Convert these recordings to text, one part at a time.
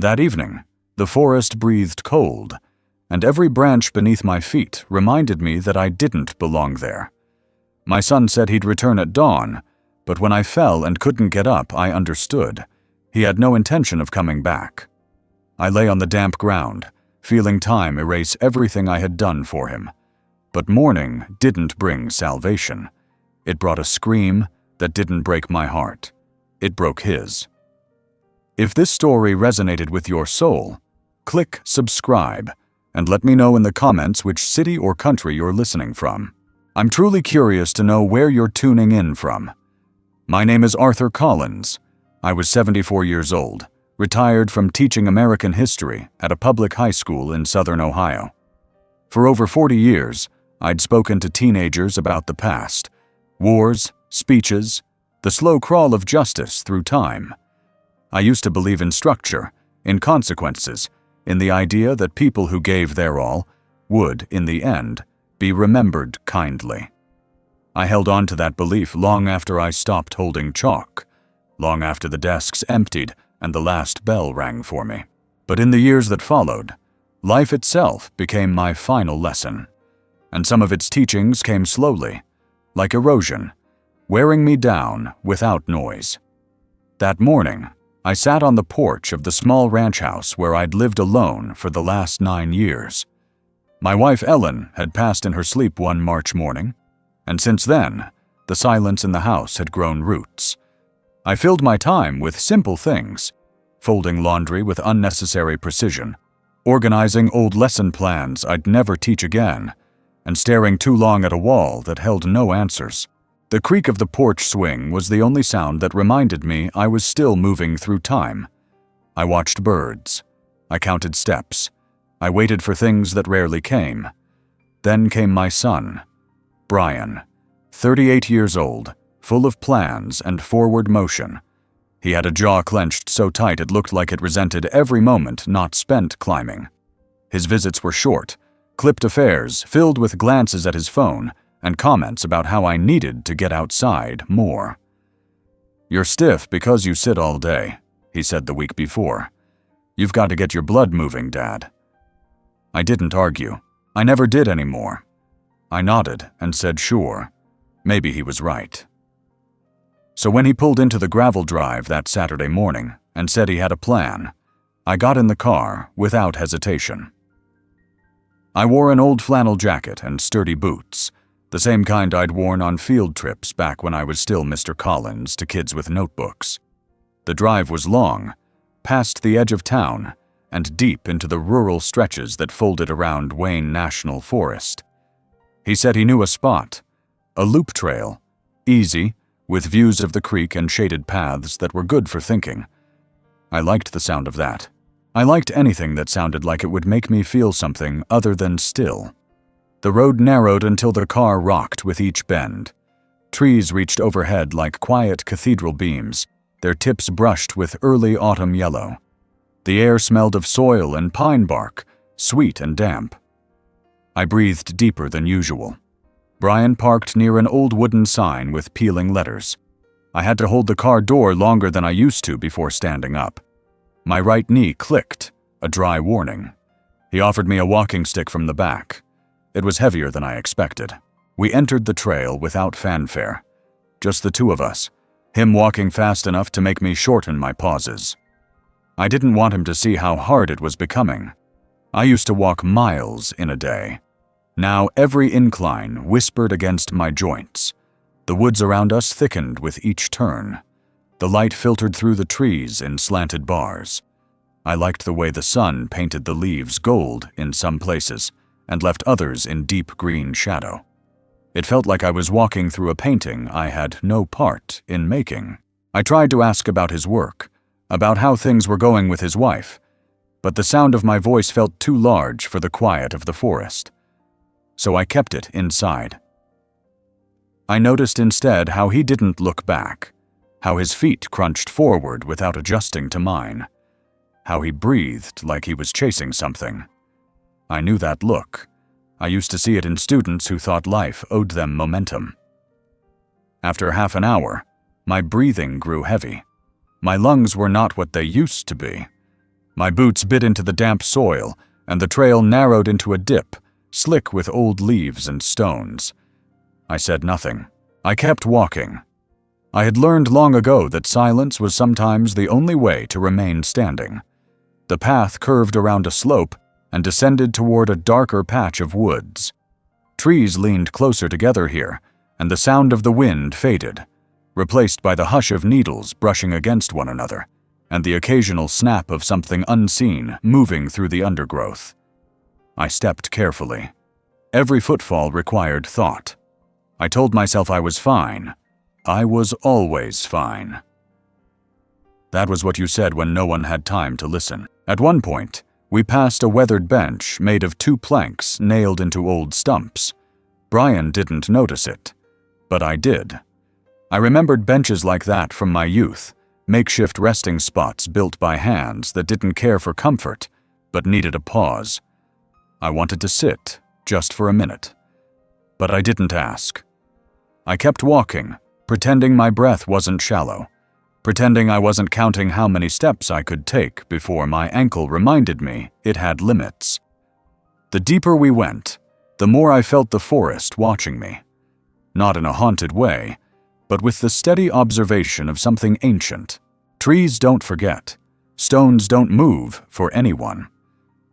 That evening, the forest breathed cold, and every branch beneath my feet reminded me that I didn't belong there. My son said he'd return at dawn, but when I fell and couldn't get up, I understood. He had no intention of coming back. I lay on the damp ground, feeling time erase everything I had done for him. But mourning didn't bring salvation. It brought a scream that didn't break my heart. It broke his. If this story resonated with your soul, click subscribe and let me know in the comments which city or country you're listening from. I'm truly curious to know where you're tuning in from. My name is Arthur Collins. I was 74 years old, retired from teaching American history at a public high school in southern Ohio. For over 40 years, I'd spoken to teenagers about the past, wars, speeches, the slow crawl of justice through time. I used to believe in structure, in consequences, in the idea that people who gave their all would, in the end, be remembered kindly. I held on to that belief long after I stopped holding chalk, long after the desks emptied and the last bell rang for me. But in the years that followed, life itself became my final lesson, and some of its teachings came slowly, like erosion, wearing me down without noise. That morning, I sat on the porch of the small ranch house where I'd lived alone for the last 9 years. My wife Ellen had passed in her sleep one March morning, and since then, the silence in the house had grown roots. I filled my time with simple things, folding laundry with unnecessary precision, organizing old lesson plans I'd never teach again, and staring too long at a wall that held no answers. The creak of the porch swing was the only sound that reminded me I was still moving through time. I watched birds. I counted steps. I waited for things that rarely came. Then came my son, Brian, 38 years old, full of plans and forward motion. He had a jaw clenched so tight it looked like it resented every moment not spent climbing. His visits were short, clipped affairs filled with glances at his phone and comments about how I needed to get outside more. "You're stiff because you sit all day," he said the week before. "You've got to get your blood moving, Dad." I didn't argue. I never did anymore. I nodded and said sure. Maybe he was right. So when he pulled into the gravel drive that Saturday morning and said he had a plan, I got in the car without hesitation. I wore an old flannel jacket and sturdy boots, the same kind I'd worn on field trips back when I was still Mr. Collins to kids with notebooks. The drive was long, past the edge of town, and deep into the rural stretches that folded around Wayne National Forest. He said he knew a spot, a loop trail, easy, with views of the creek and shaded paths that were good for thinking. I liked the sound of that. I liked anything that sounded like it would make me feel something other than still. The road narrowed until the car rocked with each bend. Trees reached overhead like quiet cathedral beams, their tips brushed with early autumn yellow. The air smelled of soil and pine bark, sweet and damp. I breathed deeper than usual. Brian parked near an old wooden sign with peeling letters. I had to hold the car door longer than I used to before standing up. My right knee clicked, a dry warning. He offered me a walking stick from the back. It was heavier than I expected. We entered the trail without fanfare. Just the two of us, him walking fast enough to make me shorten my pauses. I didn't want him to see how hard it was becoming. I used to walk miles in a day. Now every incline whispered against my joints. The woods around us thickened with each turn. The light filtered through the trees in slanted bars. I liked the way the sun painted the leaves gold in some places and left others in deep green shadow. It felt like I was walking through a painting I had no part in making. I tried to ask about his work, about how things were going with his wife, but the sound of my voice felt too large for the quiet of the forest. So I kept it inside. I noticed instead how he didn't look back, how his feet crunched forward without adjusting to mine, how he breathed like he was chasing something. I knew that look. I used to see it in students who thought life owed them momentum. After half an hour, my breathing grew heavy. My lungs were not what they used to be. My boots bit into the damp soil, and the trail narrowed into a dip, slick with old leaves and stones. I said nothing. I kept walking. I had learned long ago that silence was sometimes the only way to remain standing. The path curved around a slope and descended toward a darker patch of woods. Trees leaned closer together here, and the sound of the wind faded, replaced by the hush of needles brushing against one another, and the occasional snap of something unseen moving through the undergrowth. I stepped carefully. Every footfall required thought. I told myself I was fine. I was always fine. That was what you said when no one had time to listen. At one point, we passed a weathered bench made of 2 planks nailed into old stumps. Brian didn't notice it, but I did. I remembered benches like that from my youth, makeshift resting spots built by hands that didn't care for comfort, but needed a pause. I wanted to sit, just for a minute. But I didn't ask. I kept walking, pretending my breath wasn't shallow, pretending I wasn't counting how many steps I could take before my ankle reminded me it had limits. The deeper we went, the more I felt the forest watching me. Not in a haunted way, but with the steady observation of something ancient. Trees don't forget. Stones don't move for anyone.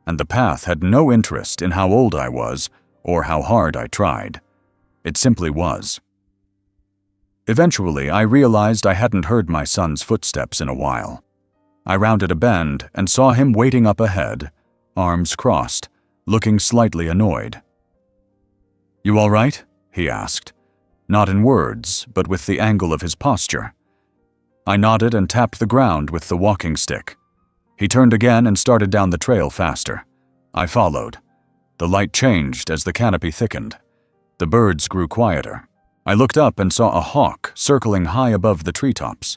And the path had no interest in how old I was or how hard I tried. It simply was. Eventually, I realized I hadn't heard my son's footsteps in a while. I rounded a bend and saw him waiting up ahead, arms crossed, looking slightly annoyed. "You all right?" he asked, not in words, but with the angle of his posture. I nodded and tapped the ground with the walking stick. He turned again and started down the trail faster. I followed. The light changed as the canopy thickened. The birds grew quieter. I looked up and saw a hawk circling high above the treetops.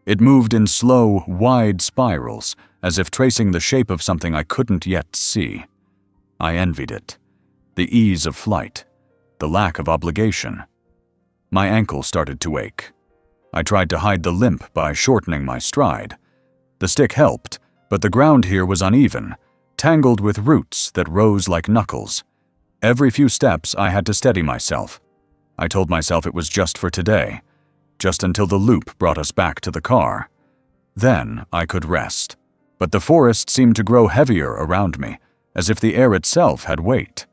It moved in slow, wide spirals, as if tracing the shape of something I couldn't yet see. I envied it. The ease of flight. The lack of obligation. My ankle started to ache. I tried to hide the limp by shortening my stride. The stick helped, but the ground here was uneven, tangled with roots that rose like knuckles. Every few steps I had to steady myself. I told myself it was just for today, just until the loop brought us back to the car. Then I could rest. But the forest seemed to grow heavier around me, as if the air itself had weight.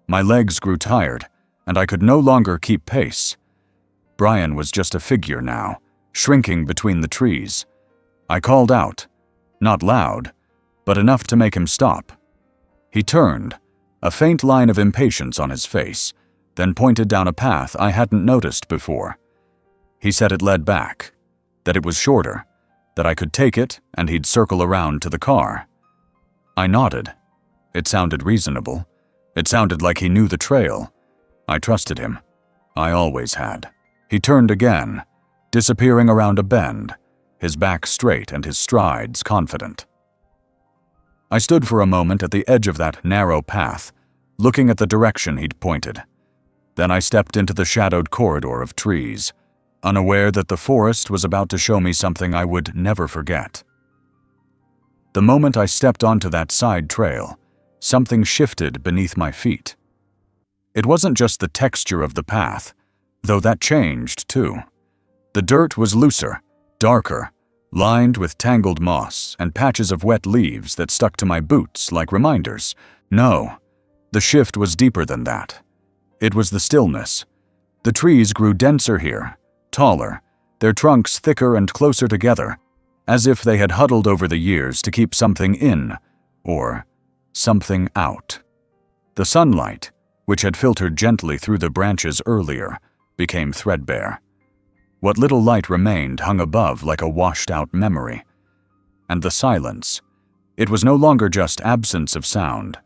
My legs grew tired, and I could no longer keep pace. Brian was just a figure now, shrinking between the trees. I called out, not loud, but enough to make him stop. He turned, a faint line of impatience on his face, then pointed down a path I hadn't noticed before. He said it led back, that it was shorter, that I could take it and he'd circle around to the car. I nodded. It sounded reasonable. It sounded like he knew the trail. I trusted him. I always had. He turned again, disappearing around a bend, his back straight and his strides confident. I stood for a moment at the edge of that narrow path, looking at the direction he'd pointed. Then I stepped into the shadowed corridor of trees, unaware that the forest was about to show me something I would never forget. The moment I stepped onto that side trail, something shifted beneath my feet. It wasn't just the texture of the path, though that changed too. The dirt was looser, darker, lined with tangled moss and patches of wet leaves that stuck to my boots like reminders. No, the shift was deeper than that. It was the stillness. The trees grew denser here, taller, their trunks thicker and closer together, as if they had huddled over the years to keep something in, or something out. The sunlight, which had filtered gently through the branches earlier, became threadbare. What little light remained hung above like a washed-out memory. And the silence. It was no longer just absence of sound.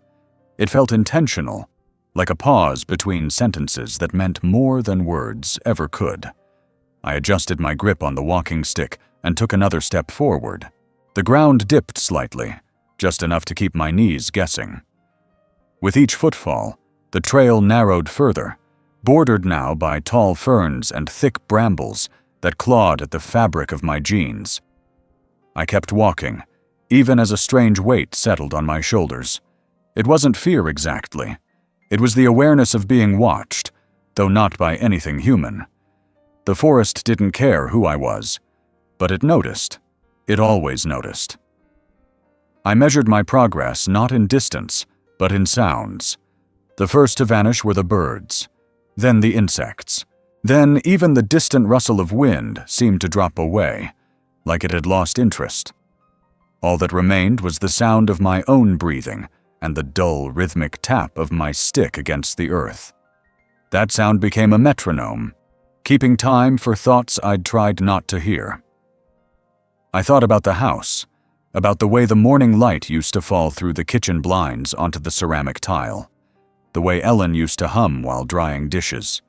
It felt intentional, like a pause between sentences that meant more than words ever could. I adjusted my grip on the walking stick and took another step forward. The ground dipped slightly, just enough to keep my knees guessing. With each footfall, the trail narrowed further, bordered now by tall ferns and thick brambles that clawed at the fabric of my jeans. I kept walking, even as a strange weight settled on my shoulders. It wasn't fear exactly. It was the awareness of being watched, though not by anything human. The forest didn't care who I was, but it noticed. It always noticed. I measured my progress not in distance, but in sounds. The first to vanish were the birds, then the insects. Then even the distant rustle of wind seemed to drop away, like it had lost interest. All that remained was the sound of my own breathing and the dull, rhythmic tap of my stick against the earth. That sound became a metronome, keeping time for thoughts I'd tried not to hear. I thought about the house, about the way the morning light used to fall through the kitchen blinds onto the ceramic tile, the way Ellen used to hum while drying dishes.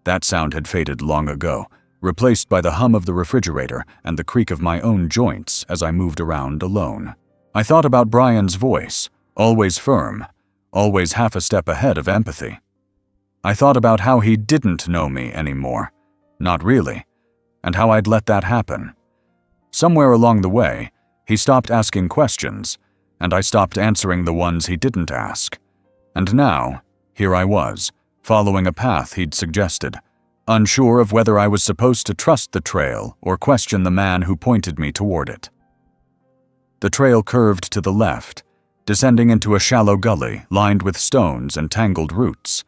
That sound had faded long ago, replaced by the hum of the refrigerator and the creak of my own joints as I moved around alone. I thought about Brian's voice, always firm, always half a step ahead of empathy. I thought about how he didn't know me anymore, not really, and how I'd let that happen. Somewhere along the way, he stopped asking questions, and I stopped answering the ones he didn't ask. And now, here I was, following a path he'd suggested, unsure of whether I was supposed to trust the trail or question the man who pointed me toward it. The trail curved to the left, descending into a shallow gully lined with stones and tangled roots.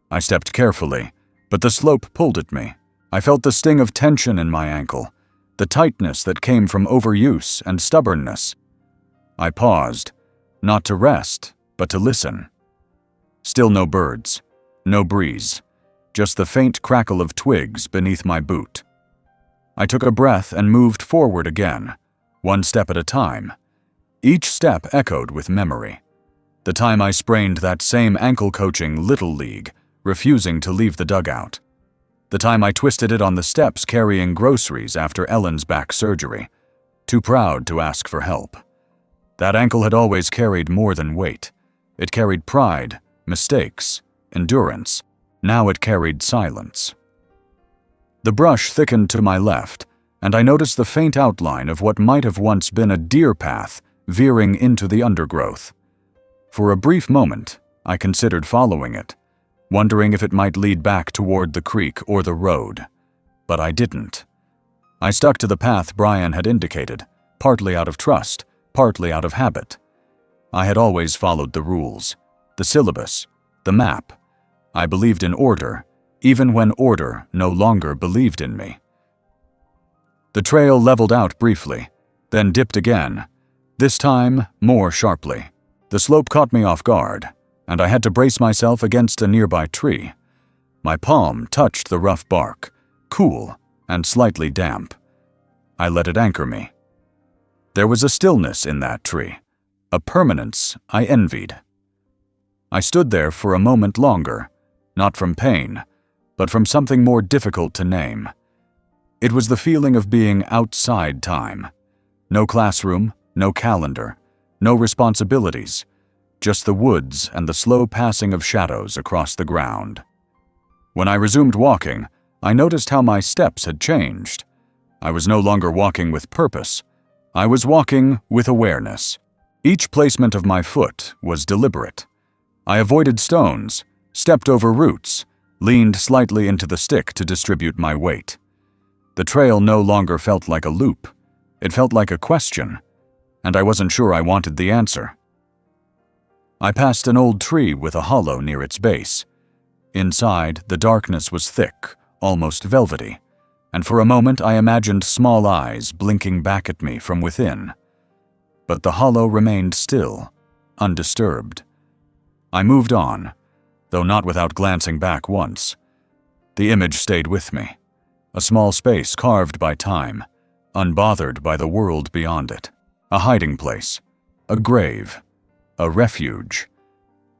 I stepped carefully, but the slope pulled at me. I felt the sting of tension in my ankle, the tightness that came from overuse and stubbornness. I paused, not to rest, but to listen. Still no birds, no breeze, just the faint crackle of twigs beneath my boot. I took a breath and moved forward again, one step at a time. Each step echoed with memory. The time I sprained that same ankle coaching Little League, refusing to leave the dugout. The time I twisted it on the steps carrying groceries after Ellen's back surgery, too proud to ask for help. That ankle had always carried more than weight. It carried pride, mistakes, endurance. Now it carried silence. The brush thickened to my left, and I noticed the faint outline of what might have once been a deer path veering into the undergrowth. For a brief moment, I considered following it, wondering if it might lead back toward the creek or the road. But I didn't. I stuck to the path Brian had indicated, partly out of trust, partly out of habit. I had always followed the rules, the syllabus, the map. I believed in order, even when order no longer believed in me. The trail leveled out briefly, then dipped again, this time more sharply. The slope caught me off guard, and I had to brace myself against a nearby tree. My palm touched the rough bark, cool and slightly damp. I let it anchor me. There was a stillness in that tree, a permanence I envied. I stood there for a moment longer, not from pain, but from something more difficult to name. It was the feeling of being outside time. No classroom, no calendar, no responsibilities, just the woods and the slow passing of shadows across the ground. When I resumed walking, I noticed how my steps had changed. I was no longer walking with purpose. I was walking with awareness. Each placement of my foot was deliberate. I avoided stones, stepped over roots, leaned slightly into the stick to distribute my weight. The trail no longer felt like a loop. It felt like a question, and I wasn't sure I wanted the answer. I passed an old tree with a hollow near its base. Inside, the darkness was thick, almost velvety, and for a moment I imagined small eyes blinking back at me from within. But the hollow remained still, undisturbed. I moved on, though not without glancing back once. The image stayed with me, a small space carved by time, unbothered by the world beyond it, a hiding place, a grave, a refuge.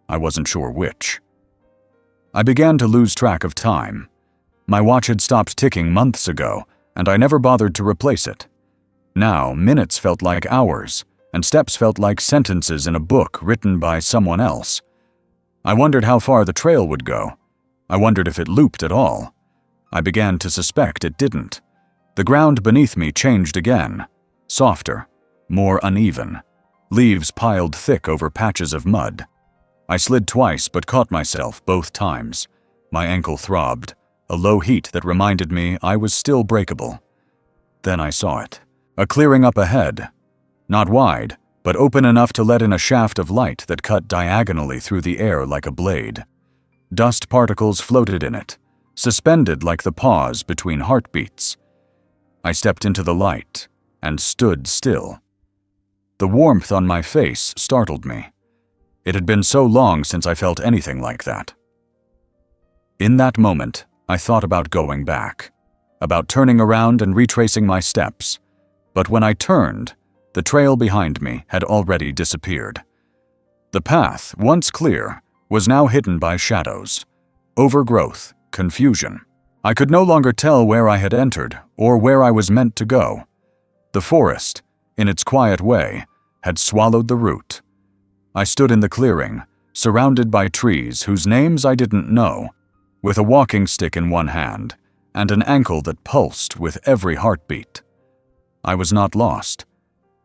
I wasn't sure which. I began to lose track of time. My watch had stopped ticking months ago, and I never bothered to replace it. Now, minutes felt like hours, and steps felt like sentences in a book written by someone else. I wondered how far the trail would go. I wondered if it looped at all. I began to suspect it didn't. The ground beneath me changed again, softer, more uneven. leaves piled thick over patches of mud. I slid twice but caught myself both times. My ankle throbbed, a low heat that reminded me I was still breakable. Then I saw it. A clearing up ahead. Not wide, but open enough to let in a shaft of light that cut diagonally through the air like a blade. Dust particles floated in it, suspended like the pause between heartbeats. I stepped into the light and stood still. The warmth on my face startled me. It had been so long since I felt anything like that. In that moment, I thought about going back, about turning around and retracing my steps. But when I turned, the trail behind me had already disappeared. The path, once clear, was now hidden by shadows, overgrowth, confusion. I could no longer tell where I had entered or where I was meant to go. The forest, in its quiet way, had swallowed the root. I stood in the clearing, surrounded by trees whose names I didn't know, with a walking stick in one hand and an ankle that pulsed with every heartbeat. I was not lost.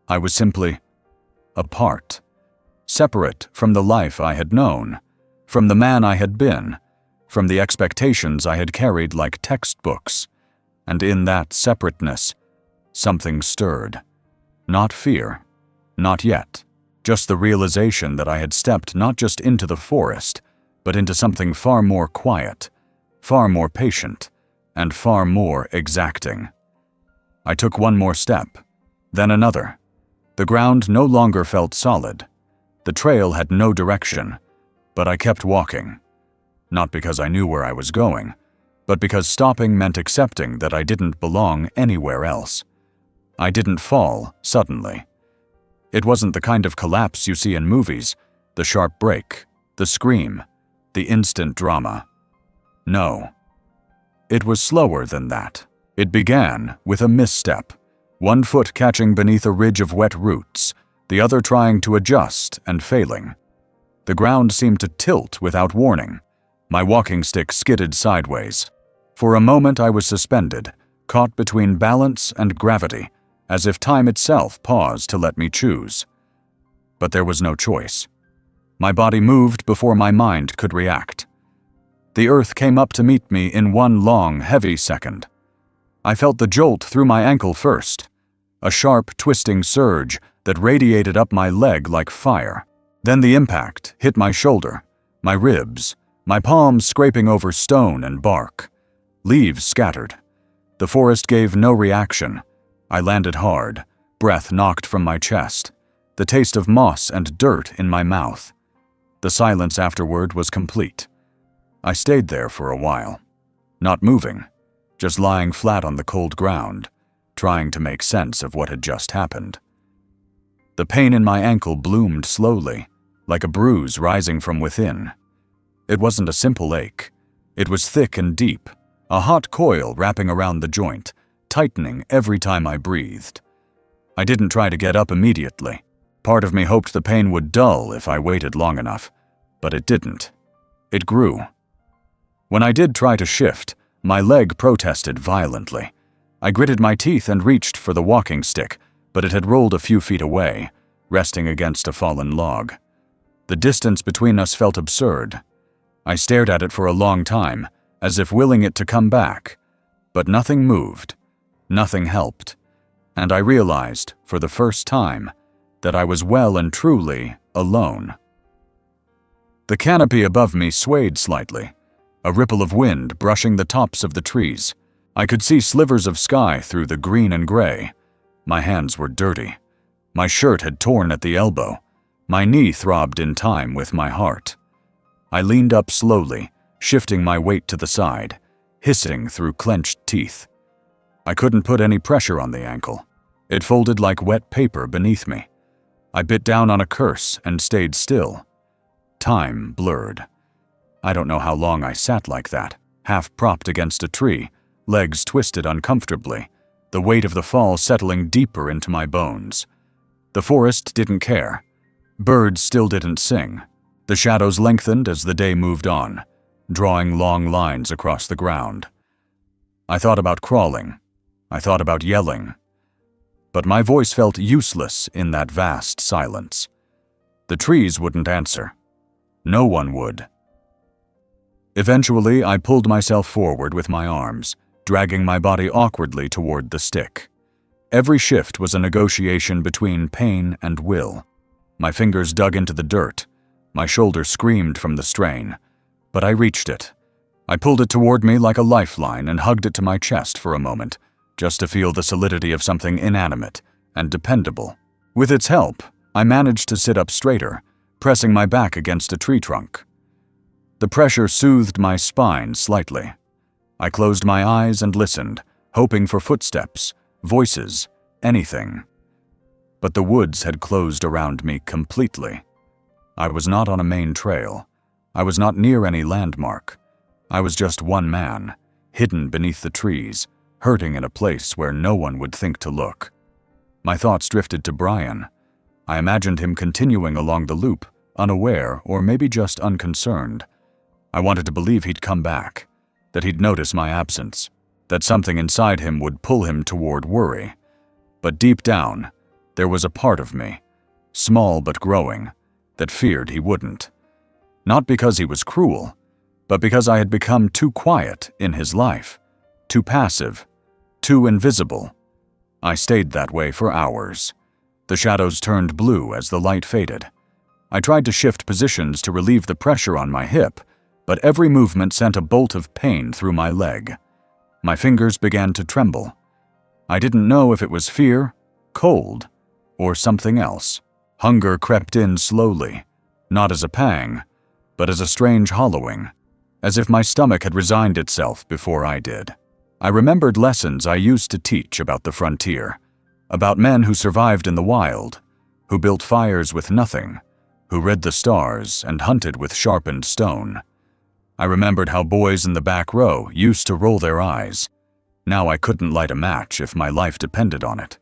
I was simply apart, separate from the life I had known, from the man I had been, from the expectations I had carried like textbooks. And in that separateness, something stirred. Not fear, not yet, just the realization that I had stepped not just into the forest, but into something far more quiet, far more patient, and far more exacting. I took one more step, then another. The ground no longer felt solid. The trail had no direction, but I kept walking. Not because I knew where I was going, but because stopping meant accepting that I didn't belong anywhere else. I didn't fall suddenly. It wasn't the kind of collapse you see in movies, the sharp break, the scream, the instant drama. No. It was slower than that. It began with a misstep, one foot catching beneath a ridge of wet roots, the other trying to adjust and failing. The ground seemed to tilt without warning. My walking stick skidded sideways. For a moment I was suspended, caught between balance and gravity, as if time itself paused to let me choose. But there was no choice. My body moved before my mind could react. The earth came up to meet me in one long, heavy second. I felt the jolt through my ankle first, a sharp, twisting surge that radiated up my leg like fire. Then the impact hit my shoulder, my ribs, my palms scraping over stone and bark. Leaves scattered. The forest gave no reaction. I landed hard, breath knocked from my chest, the taste of moss and dirt in my mouth. The silence afterward was complete. I stayed there for a while, not moving, just lying flat on the cold ground, trying to make sense of what had just happened. The pain in my ankle bloomed slowly, like a bruise rising from within. It wasn't a simple ache. It was thick and deep, a hot coil wrapping around the joint, tightening every time I breathed. I didn't try to get up immediately. Part of me hoped the pain would dull if I waited long enough, but it didn't. It grew. When I did try to shift, my leg protested violently. I gritted my teeth and reached for the walking stick, but it had rolled a few feet away, resting against a fallen log. The distance between us felt absurd. I stared at it for a long time, as if willing it to come back, but nothing moved, nothing helped, and I realized, for the first time, that I was well and truly alone. The canopy above me swayed slightly, a ripple of wind brushing the tops of the trees. I could see slivers of sky through the green and gray. My hands were dirty. My shirt had torn at the elbow. My knee throbbed in time with my heart. I leaned up slowly, shifting my weight to the side, hissing through clenched teeth. I couldn't put any pressure on the ankle. It folded like wet paper beneath me. I bit down on a curse and stayed still. Time blurred. I don't know how long I sat like that, half propped against a tree, legs twisted uncomfortably, the weight of the fall settling deeper into my bones. The forest didn't care. Birds still didn't sing. The shadows lengthened as the day moved on, drawing long lines across the ground. I thought about crawling. I thought about yelling. but my voice felt useless in that vast silence. The trees wouldn't answer. No one would. Eventually, I pulled myself forward with my arms, dragging my body awkwardly toward the stick. Every shift was a negotiation between pain and will. My fingers dug into the dirt. My shoulder screamed from the strain. But I reached it. I pulled it toward me like a lifeline and hugged it to my chest for a moment, just to feel the solidity of something inanimate and dependable. With its help, I managed to sit up straighter, pressing my back against a tree trunk. The pressure soothed my spine slightly. I closed my eyes and listened, hoping for footsteps, voices, anything. But the woods had closed around me completely. I was not on a main trail. I was not near any landmark. I was just one man, hidden beneath the trees, hurting in a place where no one would think to look. My thoughts drifted to Brian. I imagined him continuing along the loop, unaware or maybe just unconcerned. I wanted to believe he'd come back, that he'd notice my absence, that something inside him would pull him toward worry. But deep down, there was a part of me, small but growing, that feared he wouldn't. Not because he was cruel, but because I had become too quiet in his life, too passive, too invisible. I stayed that way for hours. The shadows turned blue as the light faded. I tried to shift positions to relieve the pressure on my hip, but every movement sent a bolt of pain through my leg. My fingers began to tremble. I didn't know if it was fear, cold, or something else. Hunger crept in slowly, not as a pang, but as a strange hollowing, as if my stomach had resigned itself before I did. I remembered lessons I used to teach about the frontier, about men who survived in the wild, who built fires with nothing, who read the stars and hunted with sharpened stone. I remembered how boys in the back row used to roll their eyes. Now I couldn't light a match if my life depended on it.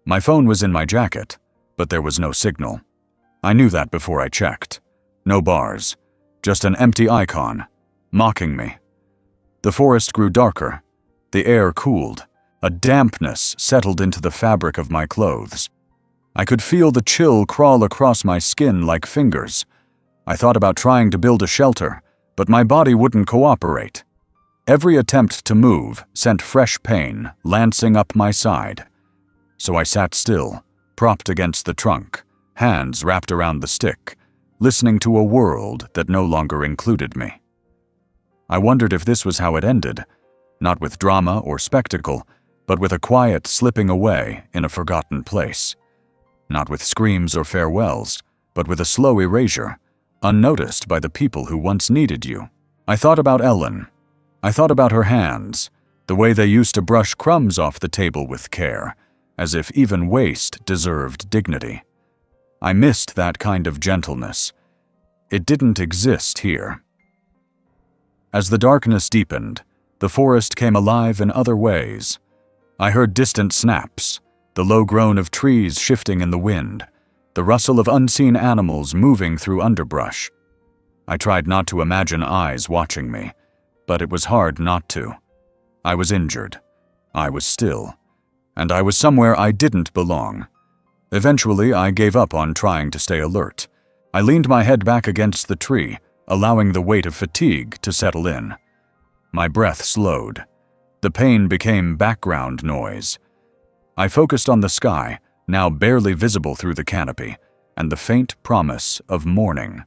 My phone was in my jacket, but there was no signal. I knew that before I checked. No bars, just an empty icon, mocking me. The forest grew darker. The air cooled. A dampness settled into the fabric of my clothes. I could feel the chill crawl across my skin like fingers. I thought about trying to build a shelter, but my body wouldn't cooperate. Every attempt to move sent fresh pain lancing up my side. So I sat still, propped against the trunk, hands wrapped around the stick, listening to a world that no longer included me. I wondered if this was how it ended, not with drama or spectacle, but with a quiet slipping away in a forgotten place. Not with screams or farewells, but with a slow erasure, unnoticed by the people who once needed you. I thought about Ellen. I thought about her hands, the way they used to brush crumbs off the table with care, as if even waste deserved dignity. I missed that kind of gentleness. It didn't exist here. As the darkness deepened, the forest came alive in other ways. I heard distant snaps, the low groan of trees shifting in the wind, the rustle of unseen animals moving through underbrush. I tried not to imagine eyes watching me, but it was hard not to. I was injured. I was still. And I was somewhere I didn't belong. Eventually, I gave up on trying to stay alert. I leaned my head back against the tree, allowing the weight of fatigue to settle in. My breath slowed. The pain became background noise. I focused on the sky, now barely visible through the canopy, and the faint promise of morning.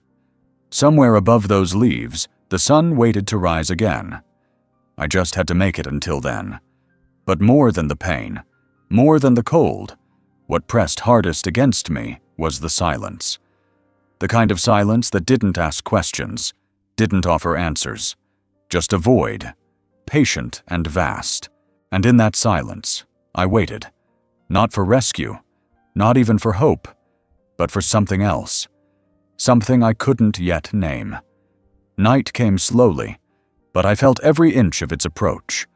Somewhere above those leaves, the sun waited to rise again. I just had to make it until then. But more than the pain, more than the cold, what pressed hardest against me was the silence. The kind of silence that didn't ask questions, didn't offer answers, just a void, patient and vast. And in that silence, I waited, not for rescue, not even for hope, but for something else, something I couldn't yet name. Night came slowly, but I felt every inch of its approach.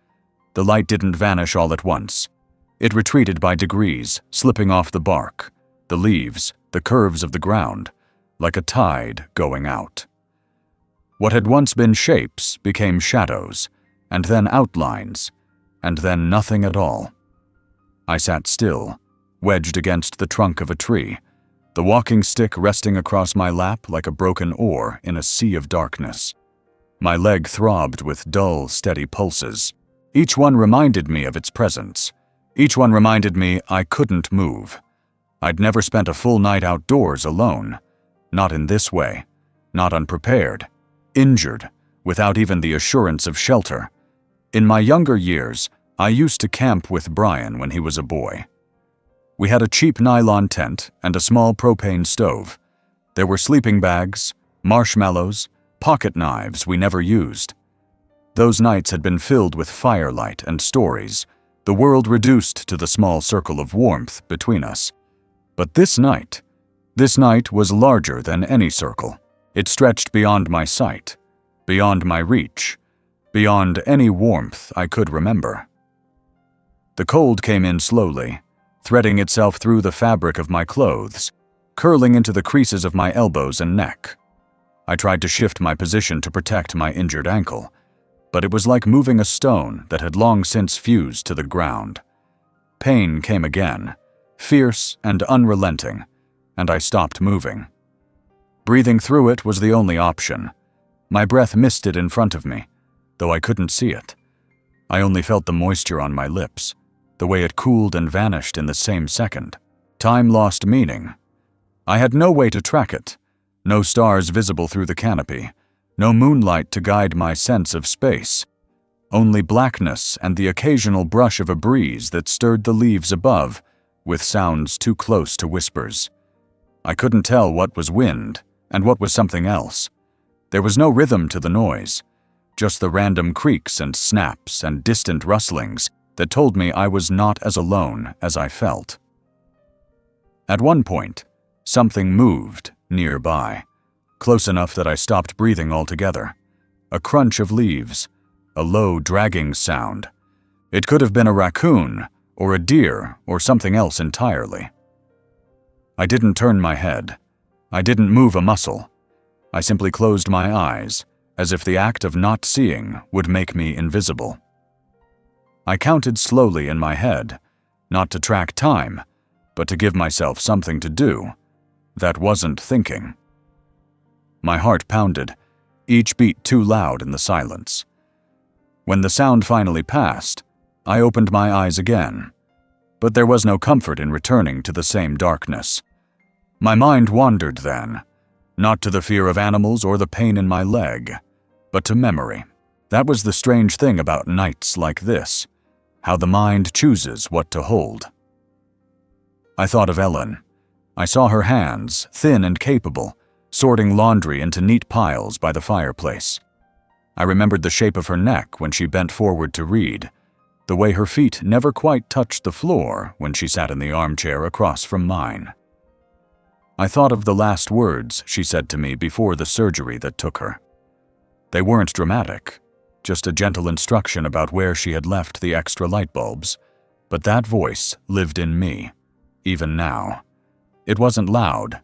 The light didn't vanish all at once. It retreated by degrees, slipping off the bark, the leaves, the curves of the ground, like a tide going out. What had once been shapes became shadows, and then outlines, and then nothing at all. I sat still, wedged against the trunk of a tree, the walking stick resting across my lap like a broken oar in a sea of darkness. My leg throbbed with dull, steady pulses. Each one reminded me of its presence. Each one reminded me I couldn't move. I'd never spent a full night outdoors alone. Not in this way. Not unprepared. Injured, without even the assurance of shelter. In my younger years, I used to camp with Brian when he was a boy. We had a cheap nylon tent and a small propane stove. There were sleeping bags, marshmallows, pocket knives we never used. Those nights had been filled with firelight and stories, the world reduced to the small circle of warmth between us. But this night was larger than any circle. It stretched beyond my sight, beyond my reach, beyond any warmth I could remember. The cold came in slowly, threading itself through the fabric of my clothes, curling into the creases of my elbows and neck. I tried to shift my position to protect my injured ankle, but it was like moving a stone that had long since fused to the ground. Pain came again, fierce and unrelenting, and I stopped moving. Breathing through it was the only option. My breath misted in front of me, though I couldn't see it. I only felt the moisture on my lips, the way it cooled and vanished in the same second. Time lost meaning. I had no way to track it, no stars visible through the canopy, no moonlight to guide my sense of space, only blackness and the occasional brush of a breeze that stirred the leaves above with sounds too close to whispers. I couldn't tell what was wind and what was something else. There was no rhythm to the noise, just the random creaks and snaps and distant rustlings that told me I was not as alone as I felt. At one point, something moved nearby, close enough that I stopped breathing altogether. A crunch of leaves, a low, dragging sound. It could have been a raccoon, or a deer, or something else entirely. I didn't turn my head. I didn't move a muscle. I simply closed my eyes, as if the act of not seeing would make me invisible. I counted slowly in my head, not to track time, but to give myself something to do. That wasn't thinking. My heart pounded, each beat too loud in the silence. When the sound finally passed, I opened my eyes again, but there was no comfort in returning to the same darkness. My mind wandered then, not to the fear of animals or the pain in my leg, but to memory. That was the strange thing about nights like this, how the mind chooses what to hold. I thought of Ellen. I saw her hands, thin and capable, sorting laundry into neat piles by the fireplace. I remembered the shape of her neck when she bent forward to read, the way her feet never quite touched the floor when she sat in the armchair across from mine. I thought of the last words she said to me before the surgery that took her. They weren't dramatic, just a gentle instruction about where she had left the extra light bulbs, but that voice lived in me, even now. It wasn't loud,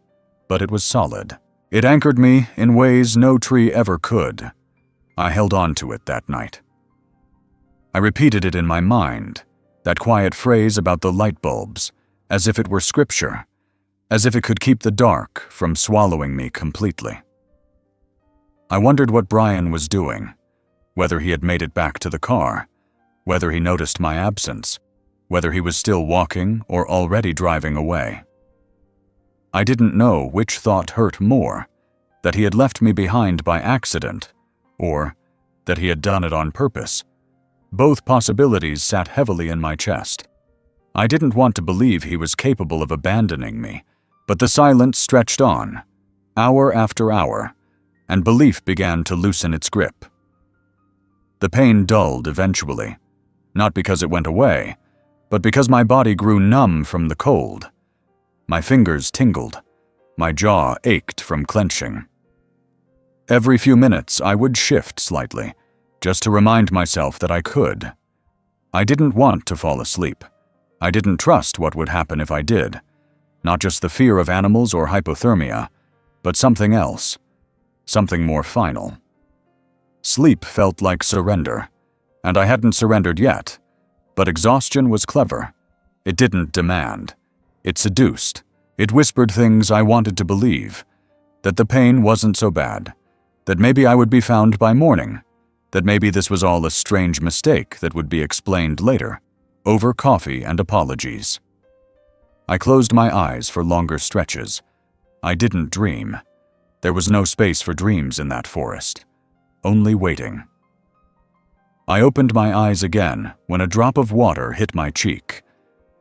but it was solid. It anchored me in ways no tree ever could. I held on to it that night. I repeated it in my mind, that quiet phrase about the light bulbs, as if it were scripture, as if it could keep the dark from swallowing me completely. I wondered what Brian was doing, whether he had made it back to the car, whether he noticed my absence, whether he was still walking or already driving away. I didn't know which thought hurt more, that he had left me behind by accident, or that he had done it on purpose. Both possibilities sat heavily in my chest. I didn't want to believe he was capable of abandoning me, but the silence stretched on, hour after hour, and belief began to loosen its grip. The pain dulled eventually, not because it went away, but because my body grew numb from the cold. My fingers tingled. My jaw ached from clenching. Every few minutes I would shift slightly, just to remind myself that I could. I didn't want to fall asleep. I didn't trust what would happen if I did. Not just the fear of animals or hypothermia, but something else. Something more final. Sleep felt like surrender, and I hadn't surrendered yet, but exhaustion was clever. It didn't demand. It seduced. It whispered things I wanted to believe. That the pain wasn't so bad. That maybe I would be found by morning. That maybe this was all a strange mistake that would be explained later, over coffee and apologies. I closed my eyes for longer stretches. I didn't dream. There was no space for dreams in that forest. Only waiting. I opened my eyes again when a drop of water hit my cheek.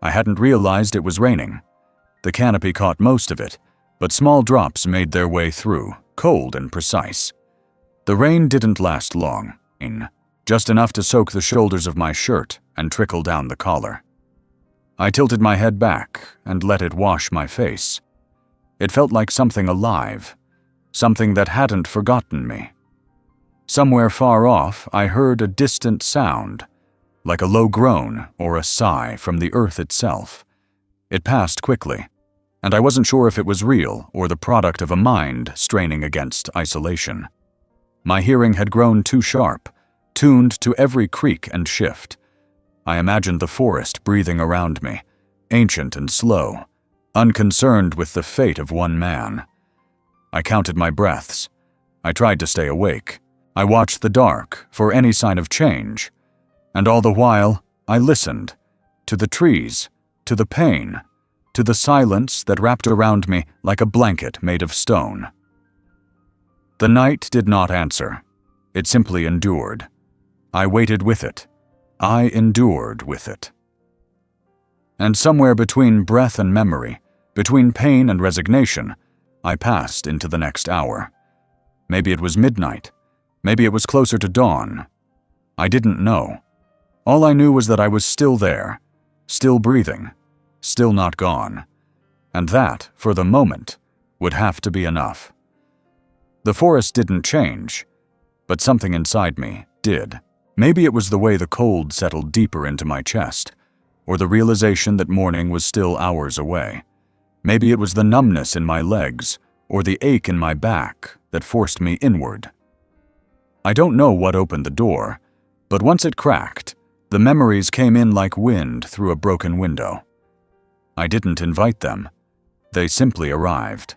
I hadn't realized it was raining. The canopy caught most of it, but small drops made their way through, cold and precise. The rain didn't last long, just enough to soak the shoulders of my shirt and trickle down the collar. I tilted my head back and let it wash my face. It felt like something alive, something that hadn't forgotten me. Somewhere far off, I heard a distant sound, like a low groan or a sigh from the earth itself. It passed quickly, and I wasn't sure if it was real or the product of a mind straining against isolation. My hearing had grown too sharp, tuned to every creak and shift. I imagined the forest breathing around me, ancient and slow, unconcerned with the fate of one man. I counted my breaths. I tried to stay awake. I watched the dark for any sign of change. And all the while, I listened to the trees, to the pain, to the silence that wrapped around me like a blanket made of stone. The night did not answer. It simply endured. I waited with it. I endured with it. And somewhere between breath and memory, between pain and resignation, I passed into the next hour. Maybe it was midnight. Maybe it was closer to dawn. I didn't know. All I knew was that I was still there, still breathing, still not gone. And that, for the moment, would have to be enough. The forest didn't change, but something inside me did. Maybe it was the way the cold settled deeper into my chest, or the realization that morning was still hours away. Maybe it was the numbness in my legs, or the ache in my back that forced me inward. I don't know what opened the door, but once it cracked, the memories came in like wind through a broken window. I didn't invite them. They simply arrived.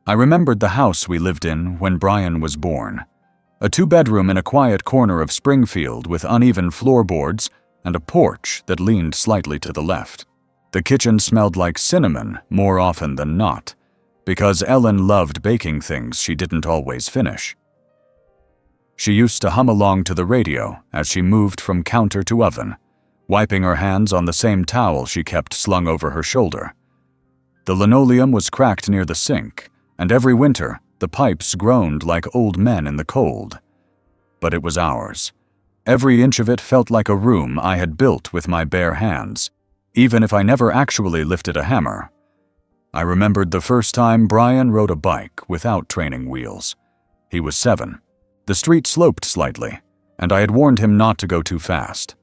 I remembered the house we lived in when Brian was born. A 2-bedroom in a quiet corner of Springfield with uneven floorboards and a porch that leaned slightly to the left. The kitchen smelled like cinnamon more often than not, because Ellen loved baking things she didn't always finish. She used to hum along to the radio as she moved from counter to oven, wiping her hands on the same towel she kept slung over her shoulder. The linoleum was cracked near the sink, and every winter the pipes groaned like old men in the cold. But it was ours. Every inch of it felt like a room I had built with my bare hands, even if I never actually lifted a hammer. I remembered the first time Brian rode a bike without training wheels. He was 7. The street sloped slightly, and I had warned him not to go too fast.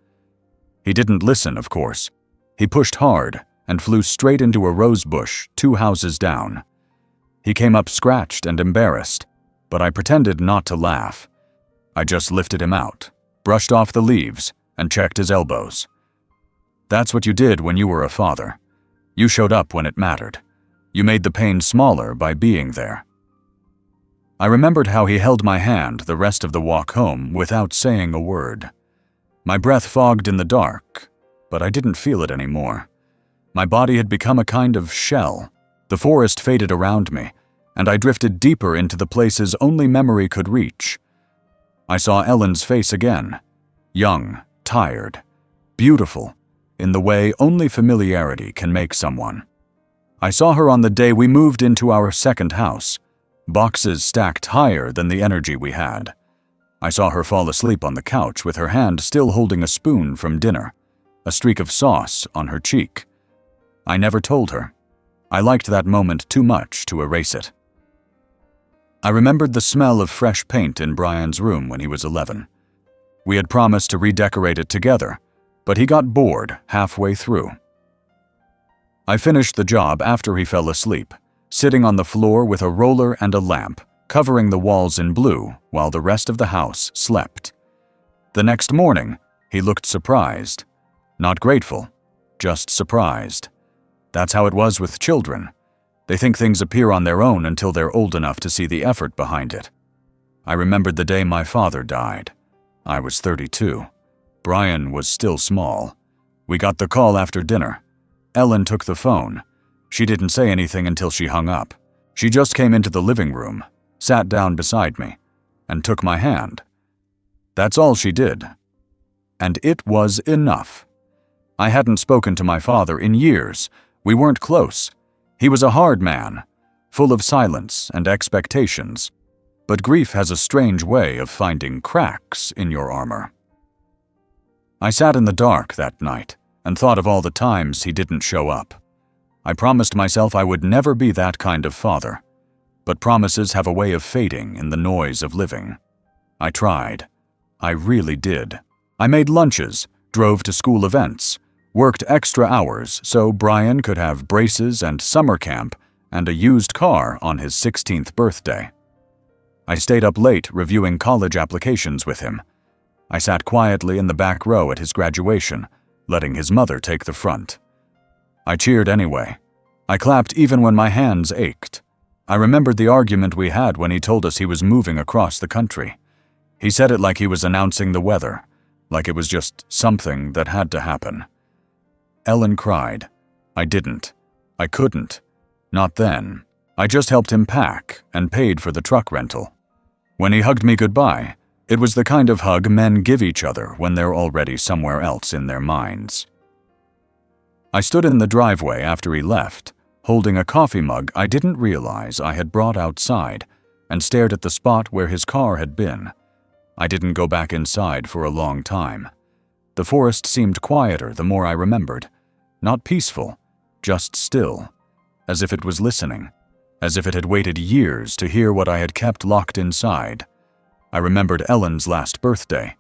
He didn't listen, of course. He pushed hard and flew straight into a rose bush 2 houses down. He came up scratched and embarrassed, but I pretended not to laugh. I just lifted him out, brushed off the leaves, and checked his elbows. That's what you did when you were a father. You showed up when it mattered. You made the pain smaller by being there. I remembered how he held my hand the rest of the walk home without saying a word. My breath fogged in the dark, but I didn't feel it anymore. My body had become a kind of shell. The forest faded around me, and I drifted deeper into the places only memory could reach. I saw Ellen's face again, young, tired, beautiful, in the way only familiarity can make someone. I saw her on the day we moved into our second house, boxes stacked higher than the energy we had. I saw her fall asleep on the couch with her hand still holding a spoon from dinner, a streak of sauce on her cheek. I never told her. I liked that moment too much to erase it. I remembered the smell of fresh paint in Brian's room when he was 11. We had promised to redecorate it together, but he got bored halfway through. I finished the job after he fell asleep, sitting on the floor with a roller and a lamp, covering the walls in blue while the rest of the house slept. The next morning, he looked surprised. Not grateful, just surprised. That's how it was with children. They think things appear on their own until they're old enough to see the effort behind it. I remembered the day my father died. I was 32. Brian was still small. We got the call after dinner. Ellen took the phone. She didn't say anything until she hung up. She just came into the living room, sat down beside me, and took my hand. That's all she did. And it was enough. I hadn't spoken to my father in years. We weren't close. He was a hard man, full of silence and expectations. But grief has a strange way of finding cracks in your armor. I sat in the dark that night and thought of all the times he didn't show up. I promised myself I would never be that kind of father. But promises have a way of fading in the noise of living. I tried. I really did. I made lunches, drove to school events, worked extra hours so Brian could have braces and summer camp and a used car on his 16th birthday. I stayed up late reviewing college applications with him. I sat quietly in the back row at his graduation, letting his mother take the front. I cheered anyway. I clapped even when my hands ached. I remembered the argument we had when he told us he was moving across the country. He said it like he was announcing the weather, like it was just something that had to happen. Ellen cried. I didn't. I couldn't. Not then. I just helped him pack and paid for the truck rental. When he hugged me goodbye, it was the kind of hug men give each other when they're already somewhere else in their minds. I stood in the driveway after he left, holding a coffee mug I didn't realize I had brought outside, and stared at the spot where his car had been. I didn't go back inside for a long time. The forest seemed quieter the more I remembered. Not peaceful, just still, as if it was listening, as if it had waited years to hear what I had kept locked inside. I remembered Ellen's last birthday.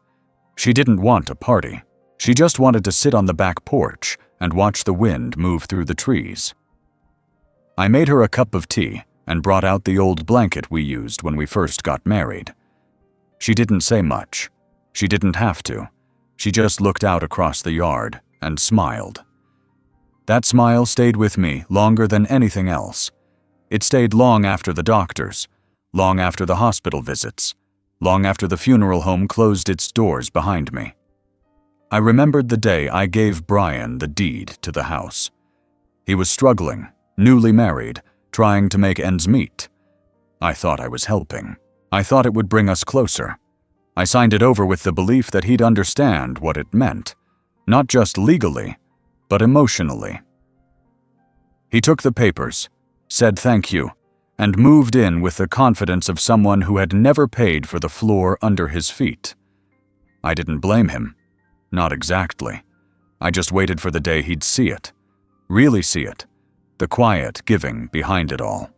She didn't want a party. She just wanted to sit on the back porch and watch the wind move through the trees. I made her a cup of tea and brought out the old blanket we used when we first got married. She didn't say much. She didn't have to. She just looked out across the yard and smiled. That smile stayed with me longer than anything else. It stayed long after the doctors, long after the hospital visits, long after the funeral home closed its doors behind me. I remembered the day I gave Brian the deed to the house. He was struggling, newly married, trying to make ends meet. I thought I was helping. I thought it would bring us closer. I signed it over with the belief that he'd understand what it meant, not just legally, but emotionally. He took the papers, said thank you, and moved in with the confidence of someone who had never paid for the floor under his feet. I didn't blame him. Not exactly. I just waited for the day he'd see it. Really see it. The quiet giving behind it all.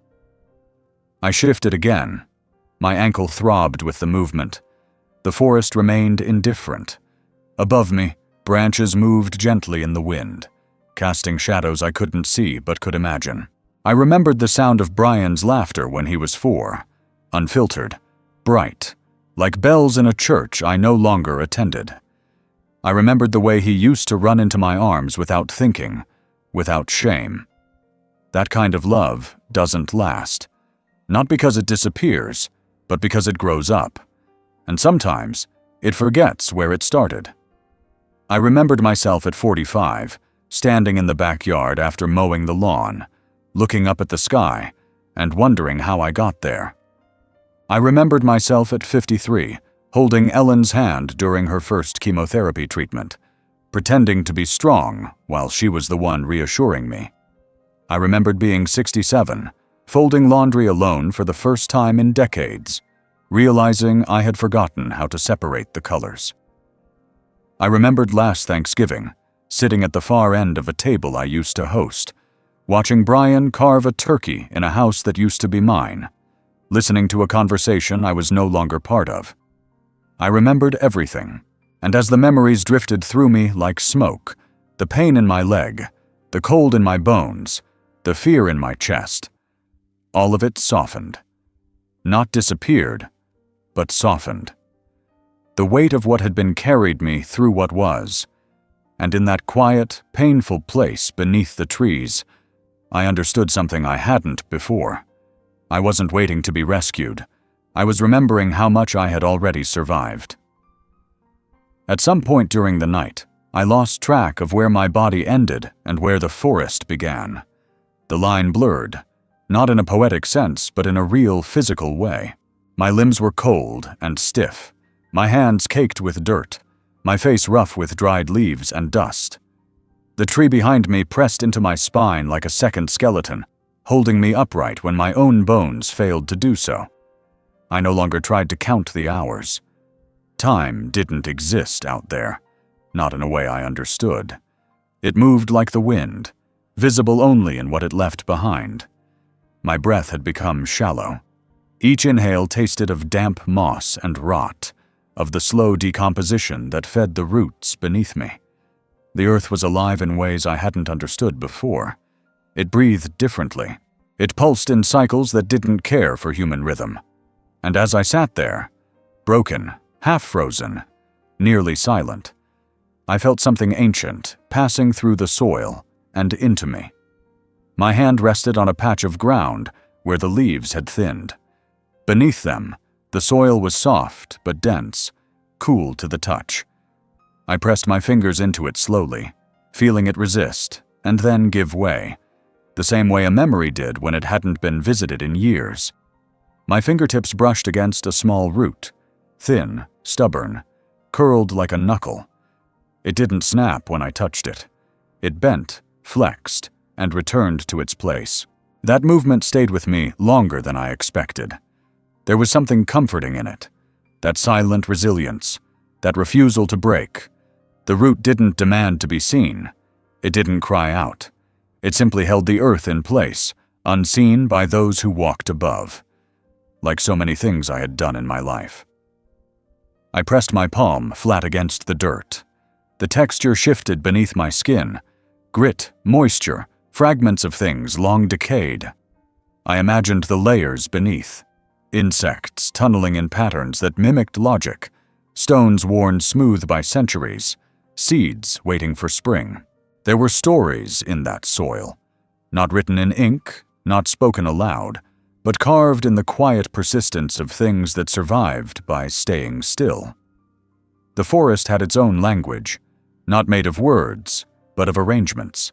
I shifted again. My ankle throbbed with the movement. The forest remained indifferent. Above me, branches moved gently in the wind, casting shadows I couldn't see but could imagine. I remembered the sound of Brian's laughter when he was 4, unfiltered, bright, like bells in a church I no longer attended. I remembered the way he used to run into my arms without thinking, without shame. That kind of love doesn't last, not because it disappears, but because it grows up, and sometimes it forgets where it started. I remembered myself at 45, standing in the backyard after mowing the lawn, looking up at the sky and wondering how I got there. I remembered myself at 53, holding Ellen's hand during her first chemotherapy treatment, pretending to be strong while she was the one reassuring me. I remembered being 67, folding laundry alone for the first time in decades, realizing I had forgotten how to separate the colors. I remembered last Thanksgiving, sitting at the far end of a table I used to host, watching Brian carve a turkey in a house that used to be mine, listening to a conversation I was no longer part of. I remembered everything, and as the memories drifted through me like smoke, the pain in my leg, the cold in my bones, the fear in my chest, all of it softened. Not disappeared, but softened. The weight of what had been carried me through what was, and in that quiet, painful place beneath the trees, I understood something I hadn't before. I wasn't waiting to be rescued. I was remembering how much I had already survived. At some point during the night, I lost track of where my body ended and where the forest began. The line blurred, not in a poetic sense, but in a real physical way. My limbs were cold and stiff, my hands caked with dirt, my face rough with dried leaves and dust. The tree behind me pressed into my spine like a second skeleton, holding me upright when my own bones failed to do so. I no longer tried to count the hours. Time didn't exist out there, not in a way I understood. It moved like the wind, visible only in what it left behind. My breath had become shallow. Each inhale tasted of damp moss and rot, of the slow decomposition that fed the roots beneath me. The earth was alive in ways I hadn't understood before. It breathed differently. It pulsed in cycles that didn't care for human rhythm. And as I sat there, broken, half-frozen, nearly silent, I felt something ancient passing through the soil and into me. My hand rested on a patch of ground where the leaves had thinned. Beneath them, the soil was soft but dense, cool to the touch. I pressed my fingers into it slowly, feeling it resist and then give way, the same way a memory did when it hadn't been visited in years. My fingertips brushed against a small root, thin, stubborn, curled like a knuckle. It didn't snap when I touched it. It bent, flexed, and returned to its place. That movement stayed with me longer than I expected. There was something comforting in it, that silent resilience, that refusal to break. The root didn't demand to be seen. It didn't cry out. It simply held the earth in place, unseen by those who walked above. Like so many things I had done in my life. I pressed my palm flat against the dirt. The texture shifted beneath my skin. Grit, moisture, fragments of things long decayed. I imagined the layers beneath. Insects tunneling in patterns that mimicked logic. Stones worn smooth by centuries. Seeds waiting for spring. There were stories in that soil. Not written in ink, not spoken aloud, but carved in the quiet persistence of things that survived by staying still. The forest had its own language, not made of words, but of arrangements.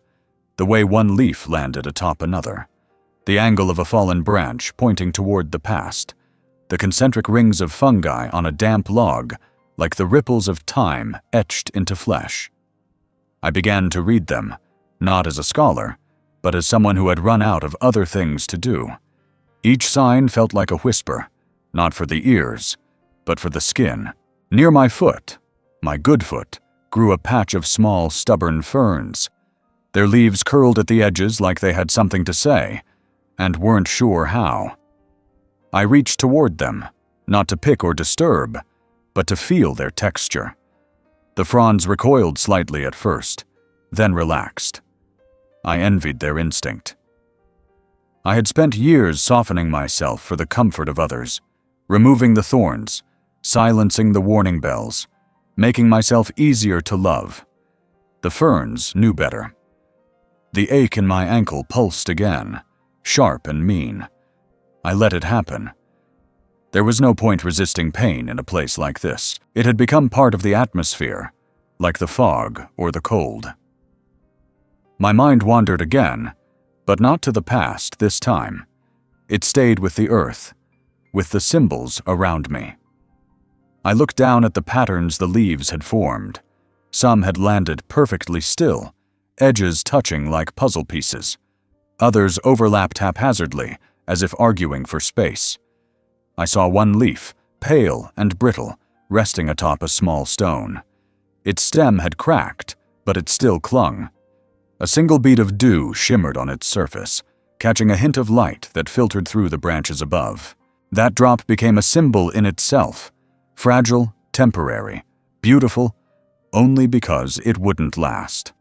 The way one leaf landed atop another. The angle of a fallen branch pointing toward the past. The concentric rings of fungi on a damp log, like the ripples of time etched into flesh. I began to read them, not as a scholar, but as someone who had run out of other things to do. Each sign felt like a whisper, not for the ears, but for the skin. Near my foot, my good foot, grew a patch of small, stubborn ferns. Their leaves curled at the edges like they had something to say, and weren't sure how. I reached toward them, not to pick or disturb, but to feel their texture. The fronds recoiled slightly at first, then relaxed. I envied their instinct. I had spent years softening myself for the comfort of others, removing the thorns, silencing the warning bells, making myself easier to love. The ferns knew better. The ache in my ankle pulsed again, sharp and mean. I let it happen. There was no point resisting pain in a place like this. It had become part of the atmosphere, like the fog or the cold. My mind wandered again, but not to the past this time. It stayed with the earth, with the symbols around me. I looked down at the patterns the leaves had formed. Some had landed perfectly still, edges touching like puzzle pieces. Others overlapped haphazardly, as if arguing for space. I saw one leaf, pale and brittle, resting atop a small stone. Its stem had cracked, but it still clung. A single bead of dew shimmered on its surface, catching a hint of light that filtered through the branches above. That drop became a symbol in itself, fragile, temporary, beautiful, only because it wouldn't last.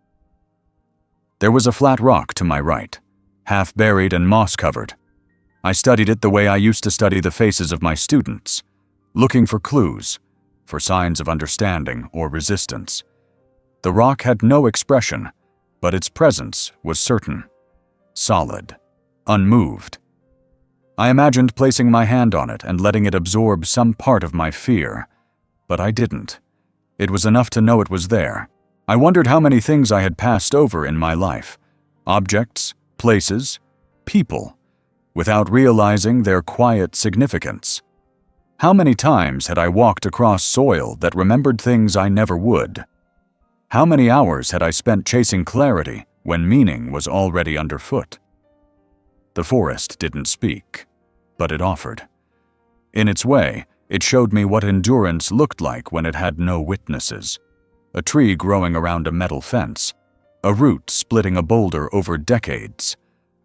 There was a flat rock to my right, half buried and moss-covered. I studied it the way I used to study the faces of my students, looking for clues, for signs of understanding or resistance. The rock had no expression, but its presence was certain. solid, unmoved. I imagined placing my hand on it and letting it absorb some part of my fear, but I didn't. It was enough to know it was there. I wondered how many things I had passed over in my life, objects, places, people, without realizing their quiet significance. How many times had I walked across soil that remembered things I never would? How many hours had I spent chasing clarity when meaning was already underfoot? The forest didn't speak, but it offered. In its way, it showed me what endurance looked like when it had no witnesses. A tree growing around a metal fence, a root splitting a boulder over decades,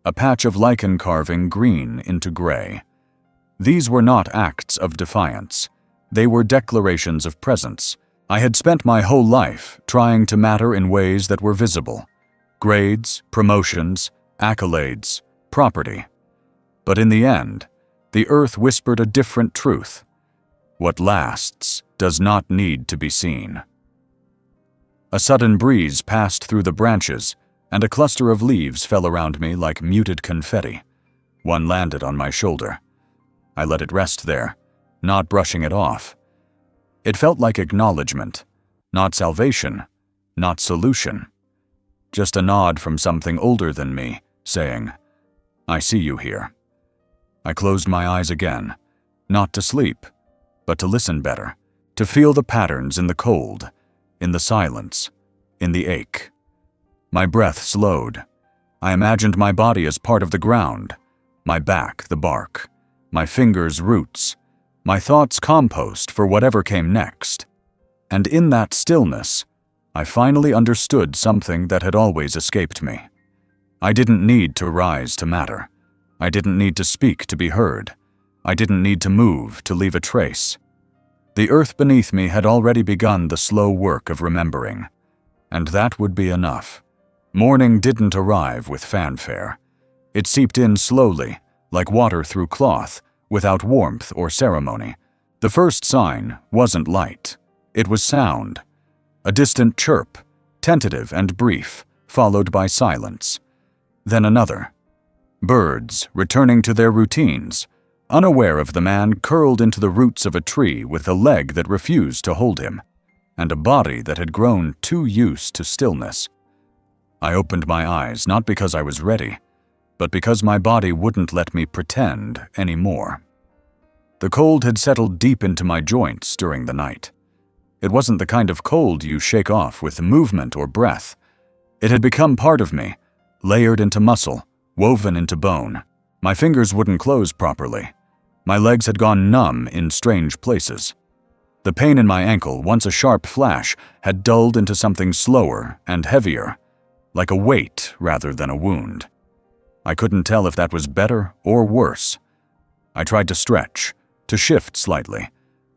a patch of lichen carving green into gray. These were not acts of defiance. They were declarations of presence. I had spent my whole life trying to matter in ways that were visible. Grades, promotions, accolades, property. But in the end, the earth whispered a different truth. What lasts does not need to be seen. A sudden breeze passed through the branches, and a cluster of leaves fell around me like muted confetti. One landed on my shoulder. I let it rest there, not brushing it off. It felt like acknowledgement, not salvation, not solution. Just a nod from something older than me, saying, "I see you here." I closed my eyes again, not to sleep, but to listen better, to feel the patterns in the cold, in the silence, in the ache. My breath slowed. I imagined my body as part of the ground, my back the bark, my fingers roots, my thoughts compost for whatever came next. And in that stillness, I finally understood something that had always escaped me. I didn't need to rise to matter. I didn't need to speak to be heard. I didn't need to move to leave a trace. The earth beneath me had already begun the slow work of remembering, and that would be enough. Morning didn't arrive with fanfare. It seeped in slowly, like water through cloth, without warmth or ceremony. The first sign wasn't light. It was sound. A distant chirp, tentative and brief, followed by silence. Then another. Birds returning to their routines, unaware of the man curled into the roots of a tree with a leg that refused to hold him, and a body that had grown too used to stillness. I opened my eyes not because I was ready, but because my body wouldn't let me pretend anymore. The cold had settled deep into my joints during the night. It wasn't the kind of cold you shake off with movement or breath. It had become part of me, layered into muscle, woven into bone. My fingers wouldn't close properly. My legs had gone numb in strange places. The pain in my ankle, once a sharp flash, had dulled into something slower and heavier, like a weight rather than a wound. I couldn't tell if that was better or worse. I tried to stretch, to shift slightly,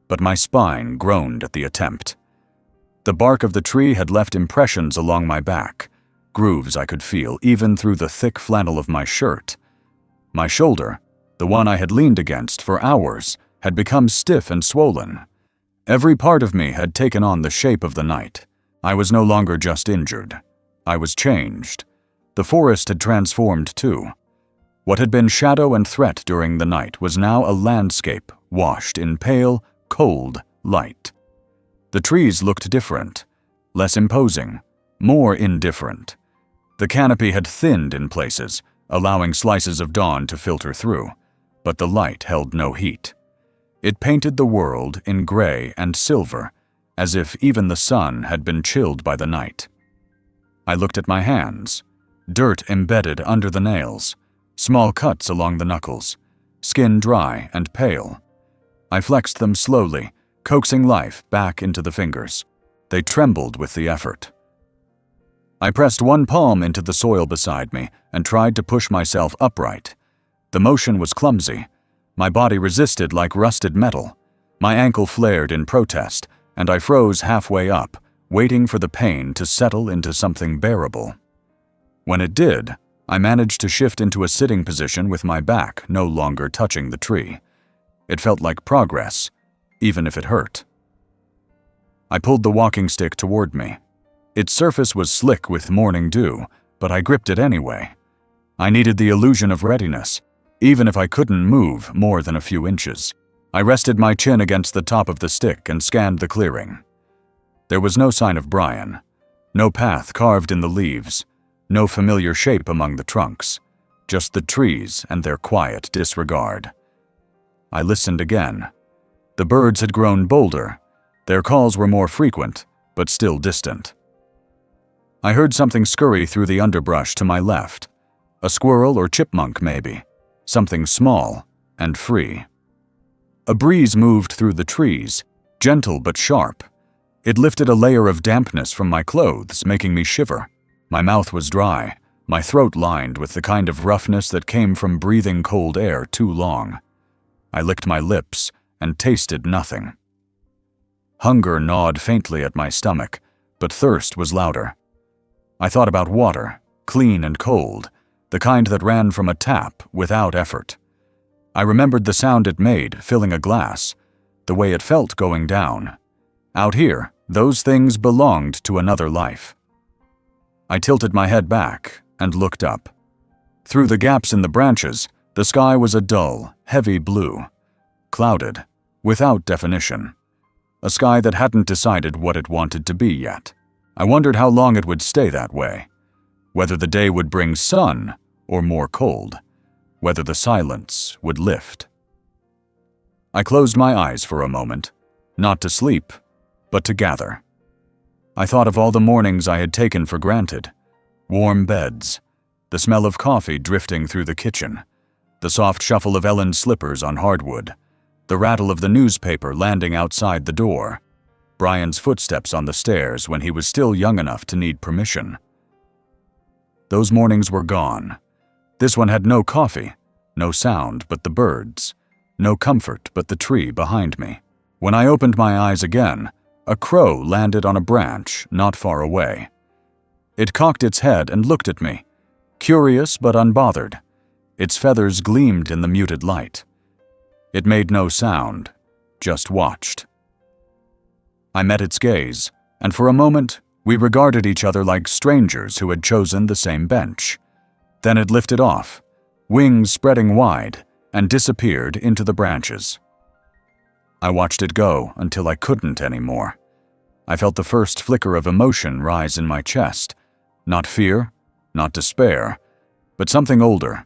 but my spine groaned at the attempt. The bark of the tree had left impressions along my back, grooves I could feel even through the thick flannel of my shirt. My shoulder, the one I had leaned against for hours, had become stiff and swollen. Every part of me had taken on the shape of the night. I was no longer just injured. I was changed. The forest had transformed too. What had been shadow and threat during the night was now a landscape washed in pale, cold light. The trees looked different, less imposing, more indifferent. The canopy had thinned in places, allowing slices of dawn to filter through, but the light held no heat. It painted the world in gray and silver, as if even the sun had been chilled by the night. I looked at my hands, dirt embedded under the nails, small cuts along the knuckles, skin dry and pale. I flexed them slowly, coaxing life back into the fingers. They trembled with the effort. I pressed one palm into the soil beside me and tried to push myself upright. The motion was clumsy. My body resisted like rusted metal. My ankle flared in protest, and I froze halfway up, waiting for the pain to settle into something bearable. When it did, I managed to shift into a sitting position with my back no longer touching the tree. It felt like progress, even if it hurt. I pulled the walking stick toward me. Its surface was slick with morning dew, but I gripped it anyway. I needed the illusion of readiness, even if I couldn't move more than a few inches. I rested my chin against the top of the stick and scanned the clearing. There was no sign of Brian, no path carved in the leaves, no familiar shape among the trunks, just the trees and their quiet disregard. I listened again. The birds had grown bolder. Their calls were more frequent, but still distant. I heard something scurry through the underbrush to my left. A squirrel or chipmunk, maybe. Something small and free. A breeze moved through the trees, gentle but sharp. It lifted a layer of dampness from my clothes, making me shiver. My mouth was dry, my throat lined with the kind of roughness that came from breathing cold air too long. I licked my lips and tasted nothing. Hunger gnawed faintly at my stomach, but thirst was louder. I thought about water, clean and cold, the kind that ran from a tap without effort. I remembered the sound it made filling a glass, the way it felt going down. Out here, those things belonged to another life. I tilted my head back and looked up. Through the gaps in the branches, the sky was a dull, heavy blue, clouded, without definition. A sky that hadn't decided what it wanted to be yet. I wondered how long it would stay that way, whether the day would bring sun or more cold, whether the silence would lift. I closed my eyes for a moment, not to sleep, but to gather. I thought of all the mornings I had taken for granted. Warm beds, the smell of coffee drifting through the kitchen, the soft shuffle of Ellen's slippers on hardwood, the rattle of the newspaper landing outside the door, Brian's footsteps on the stairs when he was still young enough to need permission. Those mornings were gone. This one had no coffee, no sound but the birds, no comfort but the tree behind me. When I opened my eyes again, a crow landed on a branch not far away. It cocked its head and looked at me, curious but unbothered. Its feathers gleamed in the muted light. It made no sound, just watched. I met its gaze, and for a moment, we regarded each other like strangers who had chosen the same bench. Then it lifted off, wings spreading wide, and disappeared into the branches. I watched it go until I couldn't anymore. I felt the first flicker of emotion rise in my chest. Not fear, not despair, but something older,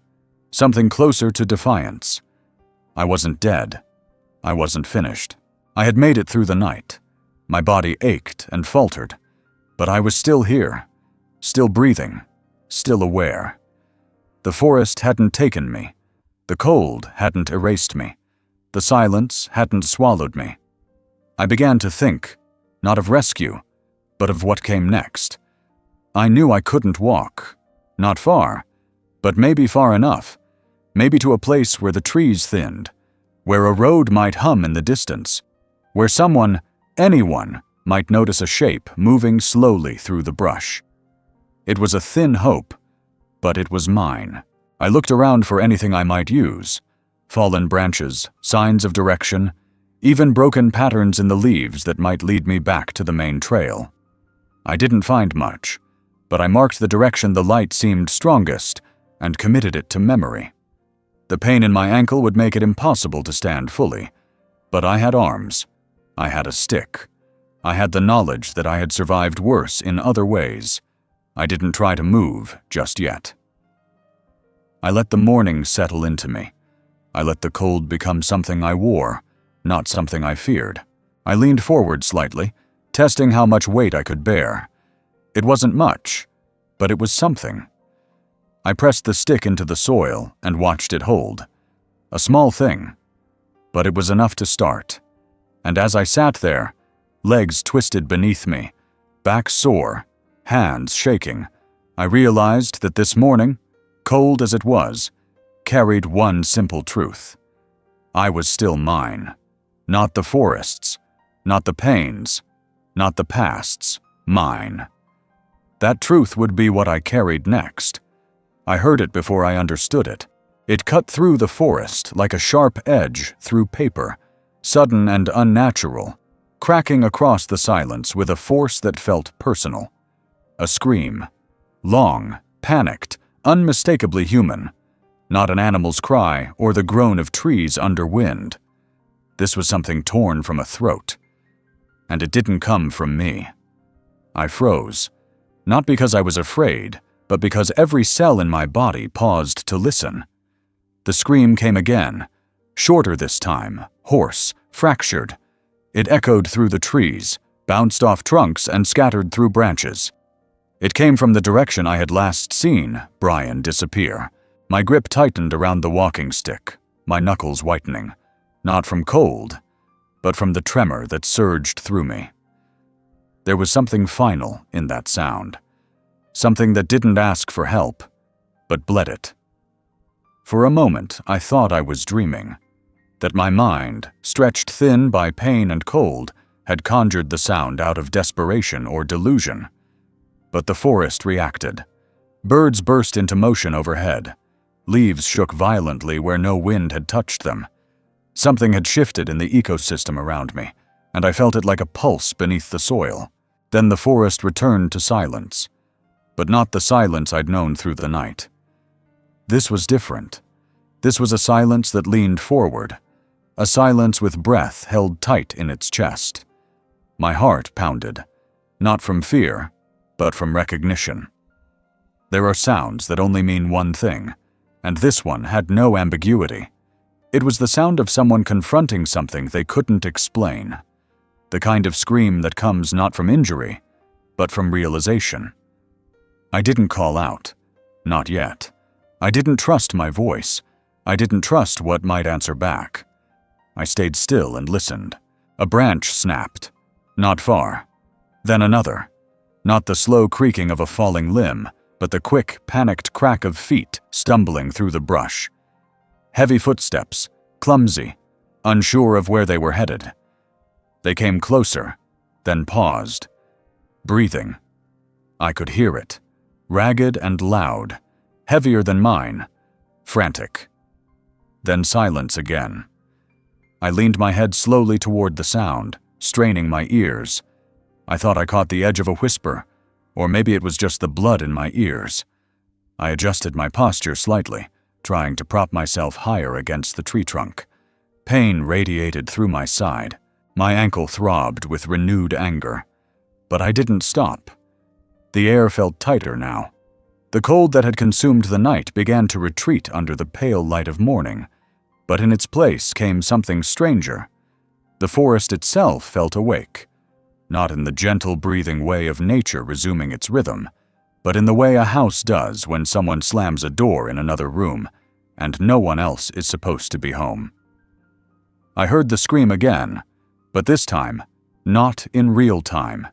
something closer to defiance. I wasn't dead. I wasn't finished. I had made it through the night. My body ached and faltered, but I was still here, still breathing, still aware. The forest hadn't taken me. The cold hadn't erased me. The silence hadn't swallowed me. I began to think, not of rescue, but of what came next. I knew I couldn't walk. Not far, but maybe far enough. Maybe to a place where the trees thinned, where a road might hum in the distance, where someone, anyone, might notice a shape moving slowly through the brush. It was a thin hope, but it was mine. I looked around for anything I might use. Fallen branches, signs of direction, even broken patterns in the leaves that might lead me back to the main trail. I didn't find much, but I marked the direction the light seemed strongest and committed it to memory. The pain in my ankle would make it impossible to stand fully, but I had arms. I had a stick. I had the knowledge that I had survived worse in other ways. I didn't try to move just yet. I let the morning settle into me. I let the cold become something I wore, not something I feared. I leaned forward slightly, testing how much weight I could bear. It wasn't much, but it was something. I pressed the stick into the soil and watched it hold. A small thing, but it was enough to start. And as I sat there, legs twisted beneath me, back sore, hands shaking, I realized that this morning, cold as it was, carried one simple truth. I was still mine. Not the forests, not the pains, not the pasts, mine. That truth would be what I carried next. I heard it before I understood it. It cut through the forest like a sharp edge through paper, sudden and unnatural, cracking across the silence with a force that felt personal. A scream. Long, panicked, unmistakably human, not an animal's cry or the groan of trees under wind. This was something torn from a throat, and it didn't come from me. I froze, not because I was afraid, but because every cell in my body paused to listen. The scream came again, shorter this time, hoarse, fractured. It echoed through the trees, bounced off trunks, and scattered through branches. It came from the direction I had last seen Brian disappear. My grip tightened around the walking stick, my knuckles whitening, not from cold, but from the tremor that surged through me. There was something final in that sound, something that didn't ask for help, but bled it. For a moment, I thought I was dreaming, that my mind, stretched thin by pain and cold, had conjured the sound out of desperation or delusion. But the forest reacted. Birds burst into motion overhead. Leaves shook violently where no wind had touched them. Something had shifted in the ecosystem around me, and I felt it like a pulse beneath the soil. Then the forest returned to silence, but not the silence I'd known through the night. This was different. This was a silence that leaned forward, a silence with breath held tight in its chest. My heart pounded, not from fear, but from recognition. There are sounds that only mean one thing, and this one had no ambiguity. It was the sound of someone confronting something they couldn't explain. The kind of scream that comes not from injury, but from realization. I didn't call out. Not yet. I didn't trust my voice. I didn't trust what might answer back. I stayed still and listened. A branch snapped. Not far. Then another. Not the slow creaking of a falling limb, but the quick, panicked crack of feet stumbling through the brush. Heavy footsteps, clumsy, unsure of where they were headed. They came closer, then paused. Breathing. I could hear it. Ragged and loud. Heavier than mine. Frantic. Then silence again. I leaned my head slowly toward the sound, straining my ears. I thought I caught the edge of a whisper, or maybe it was just the blood in my ears. I adjusted my posture slightly, trying to prop myself higher against the tree trunk. Pain radiated through my side. My ankle throbbed with renewed anger. But I didn't stop. The air felt tighter now. The cold that had consumed the night began to retreat under the pale light of morning, but in its place came something stranger. The forest itself felt awake, not in the gentle breathing way of nature resuming its rhythm, but in the way a house does when someone slams a door in another room, and no one else is supposed to be home. I heard the scream again, but this time, not in real time,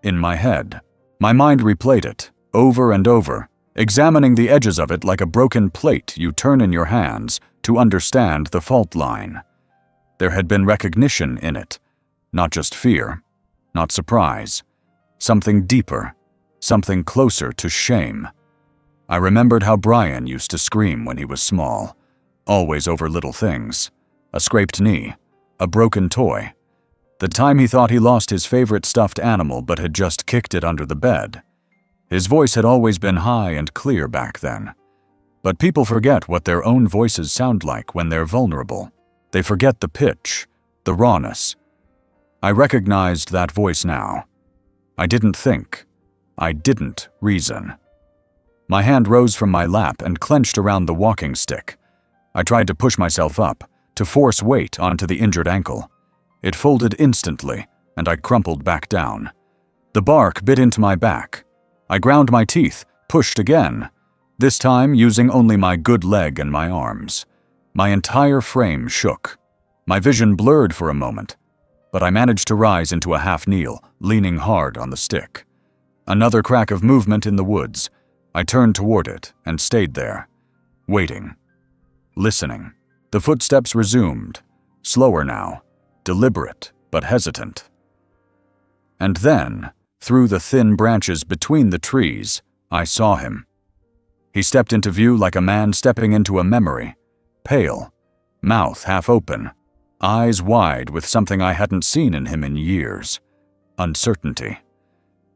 in my head. My mind replayed it, over and over, examining the edges of it like a broken plate you turn in your hands to understand the fault line. There had been recognition in it, not just fear, not surprise, something deeper, something closer to shame. I remembered how Brian used to scream when he was small, always over little things, a scraped knee, a broken toy, the time he thought he lost his favorite stuffed animal but had just kicked it under the bed. His voice had always been high and clear back then. But people forget what their own voices sound like when they're vulnerable. They forget the pitch, the rawness. I recognized that voice now. I didn't think. I didn't reason. My hand rose from my lap and clenched around the walking stick. I tried to push myself up, to force weight onto the injured ankle. It folded instantly, and I crumpled back down. The bark bit into my back. I ground my teeth, pushed again, this time using only my good leg and my arms. My entire frame shook. My vision blurred for a moment, but I managed to rise into a half-kneel, leaning hard on the stick. Another crack of movement in the woods. I turned toward it and stayed there, waiting, listening. The footsteps resumed, slower now, deliberate but hesitant. And then, through the thin branches between the trees, I saw him. He stepped into view like a man stepping into a memory, pale, mouth half open, eyes wide with something I hadn't seen in him in years, uncertainty.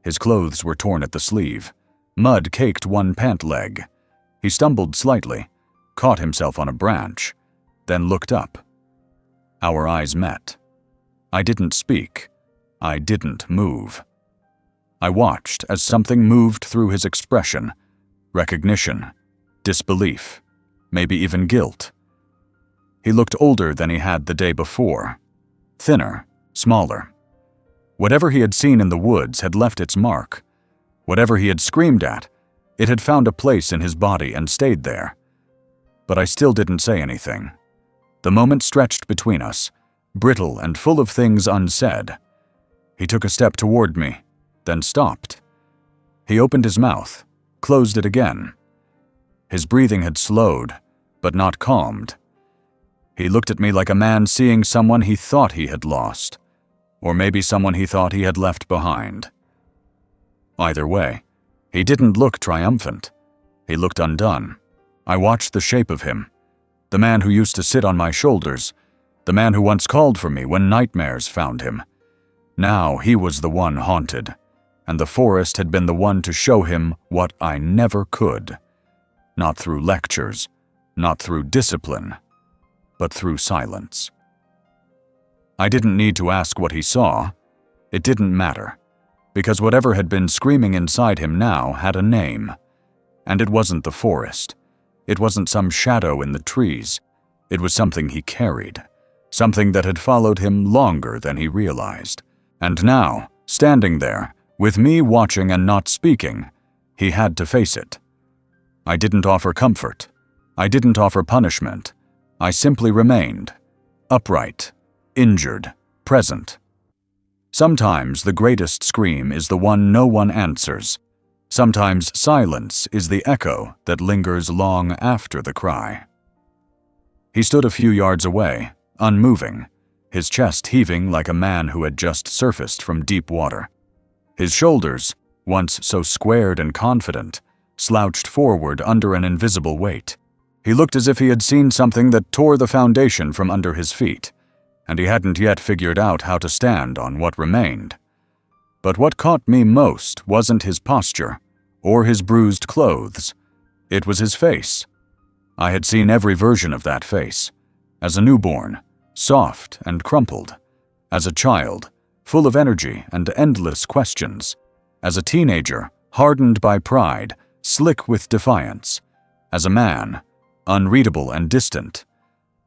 His clothes were torn at the sleeve, mud caked one pant leg. He stumbled slightly, caught himself on a branch, then looked up. Our eyes met. I didn't speak. I didn't move. I watched as something moved through his expression. Recognition, disbelief, maybe even guilt. He looked older than he had the day before. Thinner, smaller. Whatever he had seen in the woods had left its mark. Whatever he had screamed at, it had found a place in his body and stayed there. But I still didn't say anything. The moment stretched between us, brittle and full of things unsaid. He took a step toward me, then stopped. He opened his mouth, closed it again. His breathing had slowed, but not calmed. He looked at me like a man seeing someone he thought he had lost, or maybe someone he thought he had left behind. Either way, he didn't look triumphant. He looked undone. I watched the shape of him, the man who used to sit on my shoulders, the man who once called for me when nightmares found him. Now he was the one haunted, and the forest had been the one to show him what I never could. Not through lectures, not through discipline, but through silence. I didn't need to ask what he saw. It didn't matter, because whatever had been screaming inside him now had a name. And it wasn't the forest. It wasn't some shadow in the trees. It was something he carried, something that had followed him longer than he realized. And now, standing there, with me watching and not speaking, he had to face it. I didn't offer comfort. I didn't offer punishment. I simply remained, upright, injured, present. Sometimes the greatest scream is the one no one answers. Sometimes silence is the echo that lingers long after the cry. He stood a few yards away, unmoving, his chest heaving like a man who had just surfaced from deep water. His shoulders, once so squared and confident, slouched forward under an invisible weight. He looked as if he had seen something that tore the foundation from under his feet, and he hadn't yet figured out how to stand on what remained. But what caught me most wasn't his posture, or his bruised clothes. It was his face. I had seen every version of that face. As a newborn, soft and crumpled. As a child, full of energy and endless questions. As a teenager, hardened by pride, slick with defiance. As a man, unreadable and distant.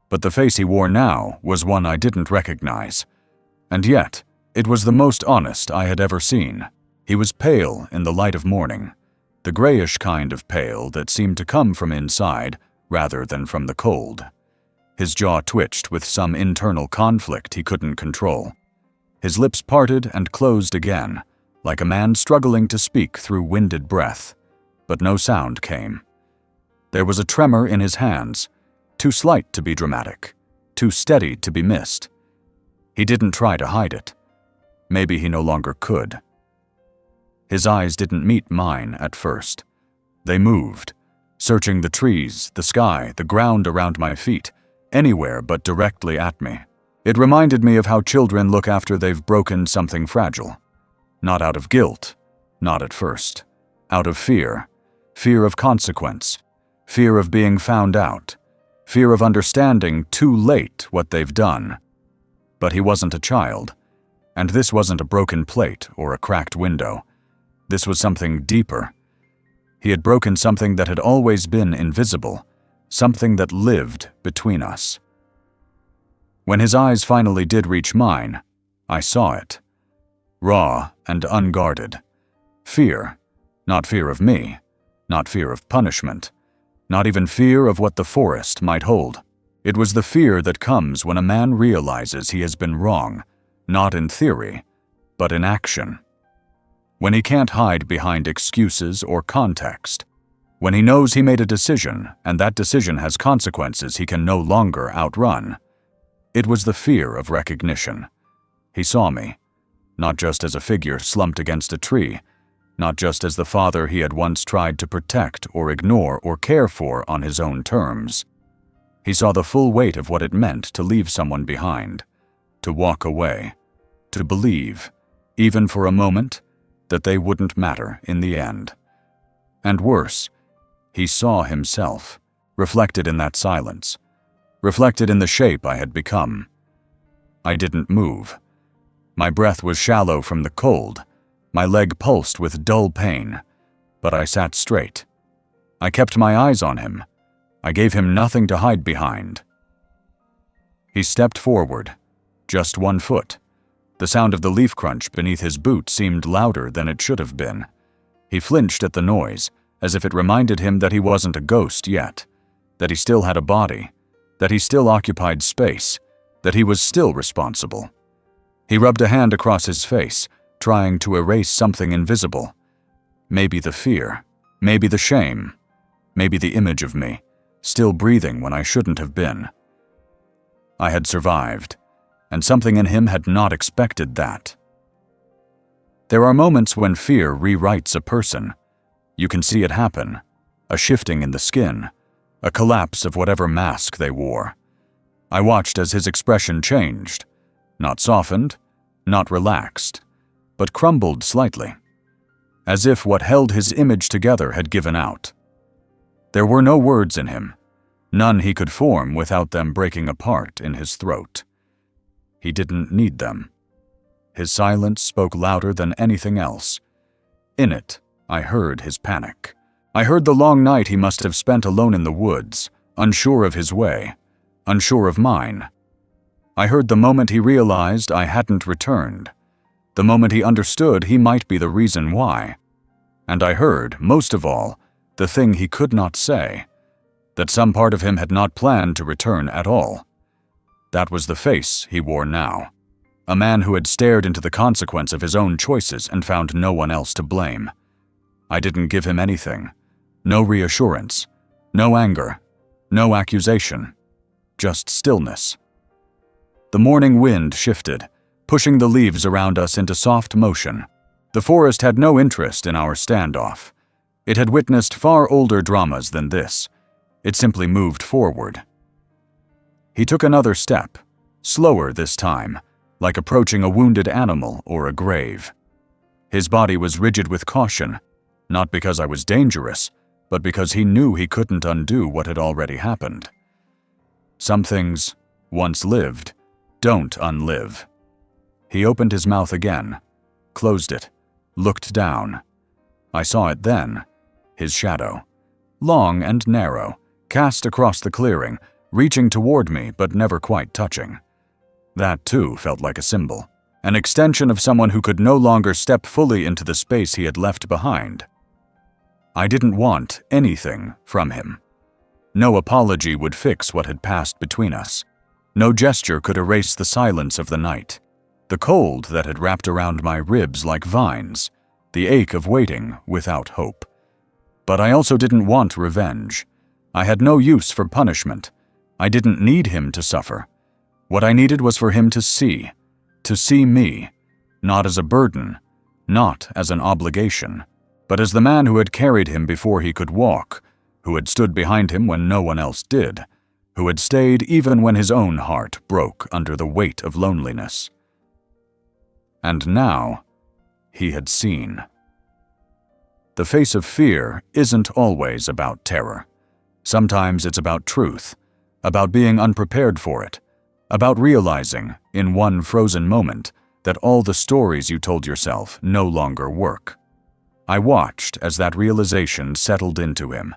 But the face he wore now was one I didn't recognize. And yet, it was the most honest I had ever seen. He was pale in the light of morning, the grayish kind of pale that seemed to come from inside rather than from the cold. His jaw twitched with some internal conflict he couldn't control. His lips parted and closed again, like a man struggling to speak through winded breath, but no sound came. There was a tremor in his hands, too slight to be dramatic, too steady to be missed. He didn't try to hide it. Maybe he no longer could. His eyes didn't meet mine at first. They moved, searching the trees, the sky, the ground around my feet, anywhere but directly at me. It reminded me of how children look after they've broken something fragile. Not out of guilt, not at first. Out of fear. Fear of consequence. Fear of being found out. Fear of understanding too late what they've done. But he wasn't a child. And this wasn't a broken plate or a cracked window. This was something deeper. He had broken something that had always been invisible, something that lived between us. When his eyes finally did reach mine, I saw it. Raw and unguarded. Fear. Not fear of me. Not fear of punishment. Not even fear of what the forest might hold. It was the fear that comes when a man realizes he has been wrong, not in theory, but in action. When he can't hide behind excuses or context. When he knows he made a decision, and that decision has consequences he can no longer outrun. It was the fear of recognition. He saw me, not just as a figure slumped against a tree, not just as the father he had once tried to protect or ignore or care for on his own terms. He saw the full weight of what it meant to leave someone behind, to walk away, to believe, even for a moment, that they wouldn't matter in the end. And worse, He saw himself, reflected in that silence, reflected in the shape I had become. I didn't move. My breath was shallow from the cold, my leg pulsed with dull pain, but I sat straight. I kept my eyes on him. I gave him nothing to hide behind. He stepped forward, just 1 foot. The sound of the leaf crunch beneath his boot seemed louder than it should have been. He flinched at the noise, as if it reminded him that he wasn't a ghost yet, that he still had a body, that he still occupied space, that he was still responsible. He rubbed a hand across his face, trying to erase something invisible. Maybe the fear, maybe the shame, maybe the image of me, still breathing when I shouldn't have been. I had survived, and something in him had not expected that. There are moments when fear rewrites a person. You can see it happen, a shifting in the skin, a collapse of whatever mask they wore. I watched as his expression changed, not softened, not relaxed, but crumbled slightly, as if what held his image together had given out. There were no words in him, none he could form without them breaking apart in his throat. He didn't need them. His silence spoke louder than anything else. In it, I heard his panic. I heard the long night he must have spent alone in the woods, unsure of his way, unsure of mine. I heard the moment he realized I hadn't returned, the moment he understood he might be the reason why. And I heard, most of all, the thing he could not say, that some part of him had not planned to return at all. That was the face he wore now. A man who had stared into the consequence of his own choices and found no one else to blame. I didn't give him anything. No reassurance. No anger. No accusation. Just stillness. The morning wind shifted, pushing the leaves around us into soft motion. The forest had no interest in our standoff. It had witnessed far older dramas than this. It simply moved forward. He took another step, slower this time, like approaching a wounded animal or a grave. His body was rigid with caution, not because I was dangerous, but because he knew he couldn't undo what had already happened. Some things, once lived, don't unlive. He opened his mouth again, closed it, looked down. I saw it then, his shadow, long and narrow, cast across the clearing, reaching toward me but never quite touching. That too felt like a symbol, an extension of someone who could no longer step fully into the space he had left behind. I didn't want anything from him. No apology would fix what had passed between us. No gesture could erase the silence of the night, the cold that had wrapped around my ribs like vines, the ache of waiting without hope. But I also didn't want revenge. I had no use for punishment. I didn't need him to suffer. What I needed was for him to see me, not as a burden, not as an obligation, but as the man who had carried him before he could walk, who had stood behind him when no one else did, who had stayed even when his own heart broke under the weight of loneliness. And now, he had seen. The face of fear isn't always about terror. Sometimes it's about truth, about being unprepared for it, about realizing, in one frozen moment, that all the stories you told yourself no longer work. I watched as that realization settled into him,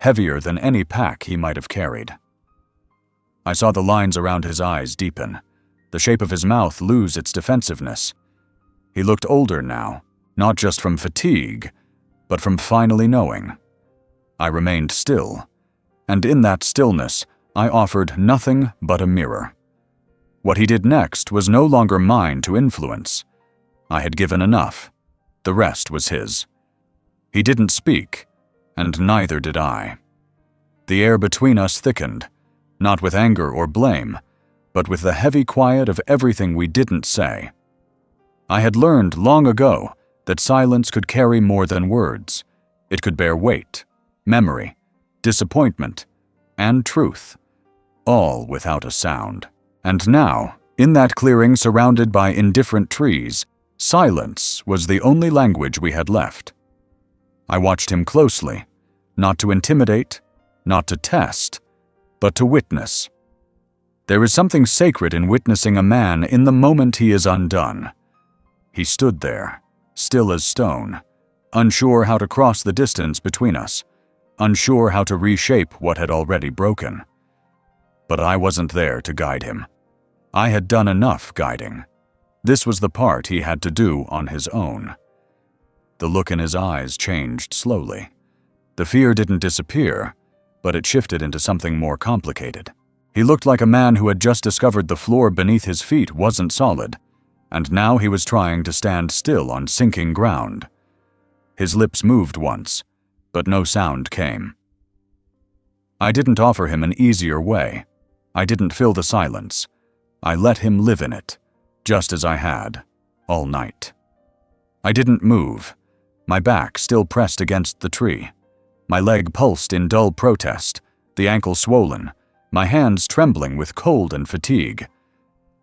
heavier than any pack he might have carried. I saw the lines around his eyes deepen, the shape of his mouth lose its defensiveness. He looked older now, not just from fatigue, but from finally knowing. I remained still, and in that stillness, I offered nothing but a mirror. What he did next was no longer mine to influence. I had given enough. The rest was his. He didn't speak, and neither did I. The air between us thickened, not with anger or blame, but with the heavy quiet of everything we didn't say. I had learned long ago that silence could carry more than words. It could bear weight, memory, disappointment, and truth, all without a sound. And now, in that clearing surrounded by indifferent trees, silence was the only language we had left. I watched him closely, not to intimidate, not to test, but to witness. There is something sacred in witnessing a man in the moment he is undone. He stood there, still as stone, unsure how to cross the distance between us, unsure how to reshape what had already broken. But I wasn't there to guide him. I had done enough guiding. This was the part he had to do on his own. The look in his eyes changed slowly. The fear didn't disappear, but it shifted into something more complicated. He looked like a man who had just discovered the floor beneath his feet wasn't solid, and now he was trying to stand still on sinking ground. His lips moved once, but no sound came. I didn't offer him an easier way. I didn't fill the silence. I let him live in it, just as I had, all night. I didn't move, my back still pressed against the tree. My leg pulsed in dull protest, the ankle swollen, my hands trembling with cold and fatigue.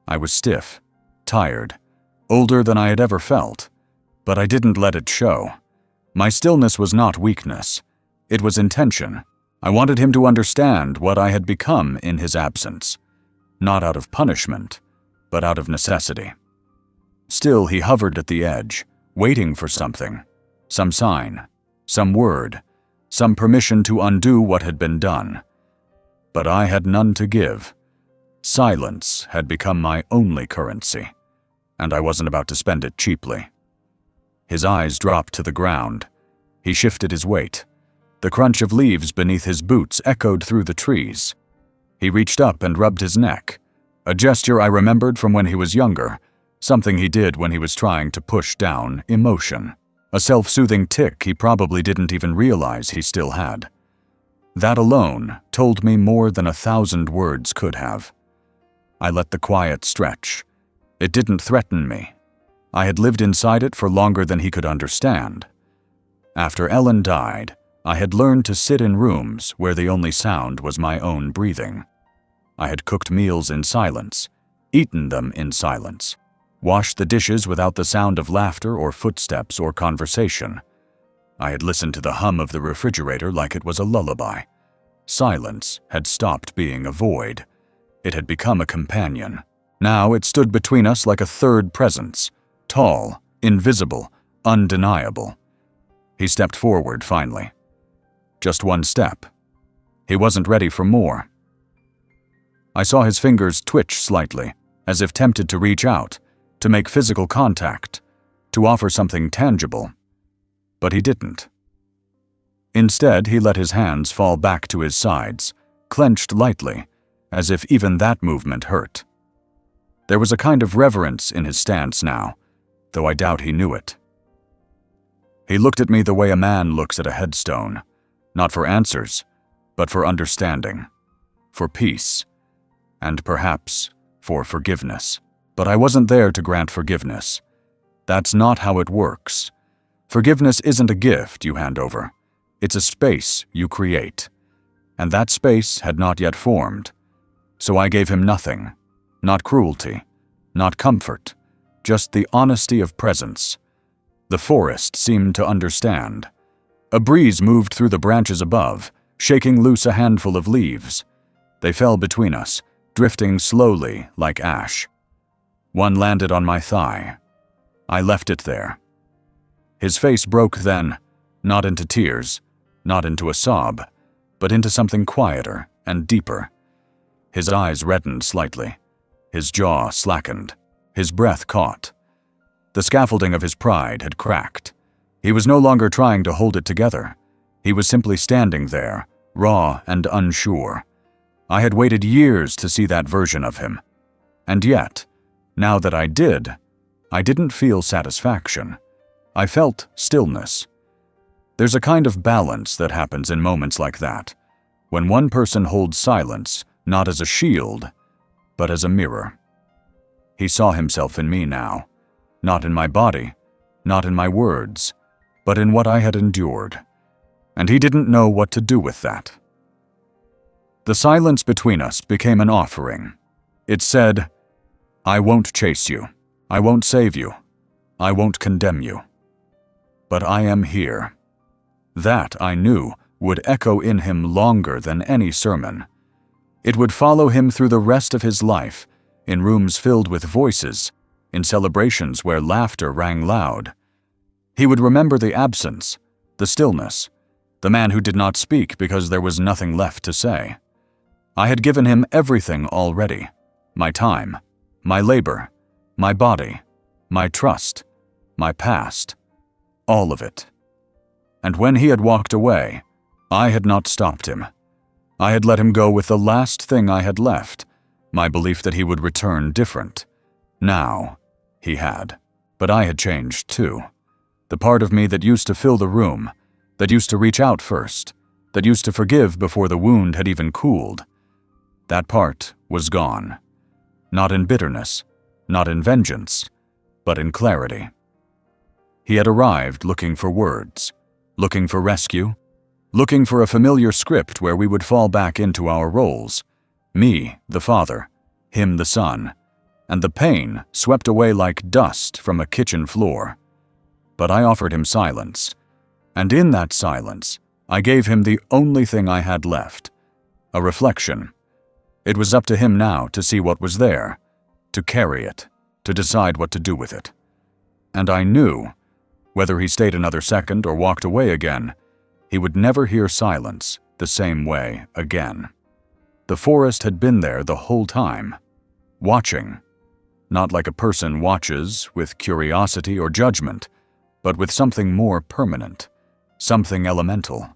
I was stiff, tired, older than I had ever felt, but I didn't let it show. My stillness was not weakness. It was intention. I wanted him to understand what I had become in his absence, not out of punishment, but out of necessity. Still, he hovered at the edge, waiting for something, some sign, some word, some permission to undo what had been done. But I had none to give. Silence had become my only currency, and I wasn't about to spend it cheaply. His eyes dropped to the ground. He shifted his weight. The crunch of leaves beneath his boots echoed through the trees. He reached up and rubbed his neck, a gesture I remembered from when he was younger, something he did when he was trying to push down emotion, a self-soothing tick he probably didn't even realize he still had. That alone told me more than 1,000 words could have. I let the quiet stretch. It didn't threaten me. I had lived inside it for longer than he could understand. After Ellen died, I had learned to sit in rooms where the only sound was my own breathing. I had cooked meals in silence, eaten them in silence, washed the dishes without the sound of laughter or footsteps or conversation. I had listened to the hum of the refrigerator like it was a lullaby. Silence had stopped being a void. It had become a companion. Now it stood between us like a third presence, tall, invisible, undeniable. He stepped forward finally. Just one step. He wasn't ready for more. I saw his fingers twitch slightly, as if tempted to reach out, to make physical contact, to offer something tangible. But he didn't. Instead, he let his hands fall back to his sides, clenched lightly, as if even that movement hurt. There was a kind of reverence in his stance now, though I doubt he knew it. He looked at me the way a man looks at a headstone, not for answers, but for understanding, for peace, and perhaps for forgiveness. But I wasn't there to grant forgiveness. That's not how it works. Forgiveness isn't a gift you hand over. It's a space you create. And that space had not yet formed. So I gave him nothing. Not cruelty. Not comfort. Just the honesty of presence. The forest seemed to understand. A breeze moved through the branches above, shaking loose a handful of leaves. They fell between us, drifting slowly like ash. One landed on my thigh. I left it there. His face broke then, not into tears, not into a sob, but into something quieter and deeper. His eyes reddened slightly. His jaw slackened. His breath caught. The scaffolding of his pride had cracked. He was no longer trying to hold it together. He was simply standing there, raw and unsure. I had waited years to see that version of him. And yet, now that I didn't feel satisfaction. I felt stillness. There's a kind of balance that happens in moments like that, when one person holds silence not as a shield, but as a mirror. He saw himself in me now, not in my body, not in my words, but in what I had endured, and he didn't know what to do with that. The silence between us became an offering. It said, "I won't chase you. I won't save you. I won't condemn you. But I am here." That, I knew, would echo in him longer than any sermon. It would follow him through the rest of his life, in rooms filled with voices, in celebrations where laughter rang loud. He would remember the absence, the stillness, the man who did not speak because there was nothing left to say. I had given him everything already: my time, my labor, my body, my trust, my past, all of it. And when he had walked away, I had not stopped him. I had let him go with the last thing I had left, my belief that he would return different. Now, he had. But I had changed too. The part of me that used to fill the room, that used to reach out first, that used to forgive before the wound had even cooled, that part was gone. Not in bitterness, not in vengeance, but in clarity. He had arrived looking for words, looking for rescue, looking for a familiar script where we would fall back into our roles. Me, the father, him, the son, and the pain swept away like dust from a kitchen floor. But I offered him silence, and in that silence, I gave him the only thing I had left, a reflection. It was up to him now to see what was there, to carry it, to decide what to do with it. And I knew, whether he stayed another second or walked away again, he would never hear silence the same way again. The forest had been there the whole time, watching, not like a person watches with curiosity or judgment, but with something more permanent, something elemental.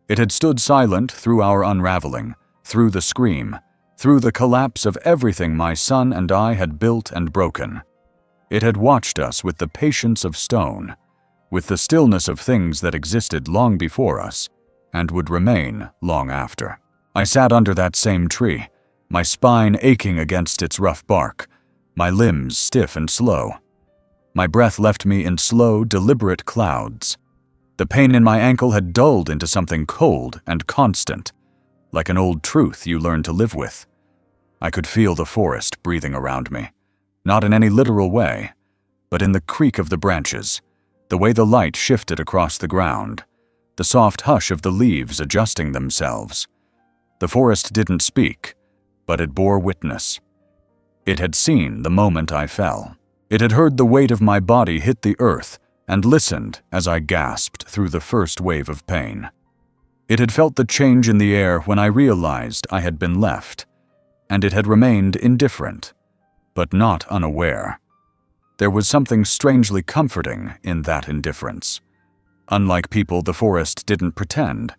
It had stood silent through our unraveling, through the scream, through the collapse of everything my son and I had built and broken. It had watched us with the patience of stone, with the stillness of things that existed long before us and would remain long after. I sat under that same tree, my spine aching against its rough bark, my limbs stiff and slow. My breath left me in slow, deliberate clouds. The pain in my ankle had dulled into something cold and constant, like an old truth you learn to live with. I could feel the forest breathing around me, not in any literal way, but in the creak of the branches, the way the light shifted across the ground, the soft hush of the leaves adjusting themselves. The forest didn't speak, but it bore witness. It had seen the moment I fell. It had heard the weight of my body hit the earth and listened as I gasped through the first wave of pain. It had felt the change in the air when I realized I had been left, and it had remained indifferent, but not unaware. There was something strangely comforting in that indifference. Unlike people, the forest didn't pretend.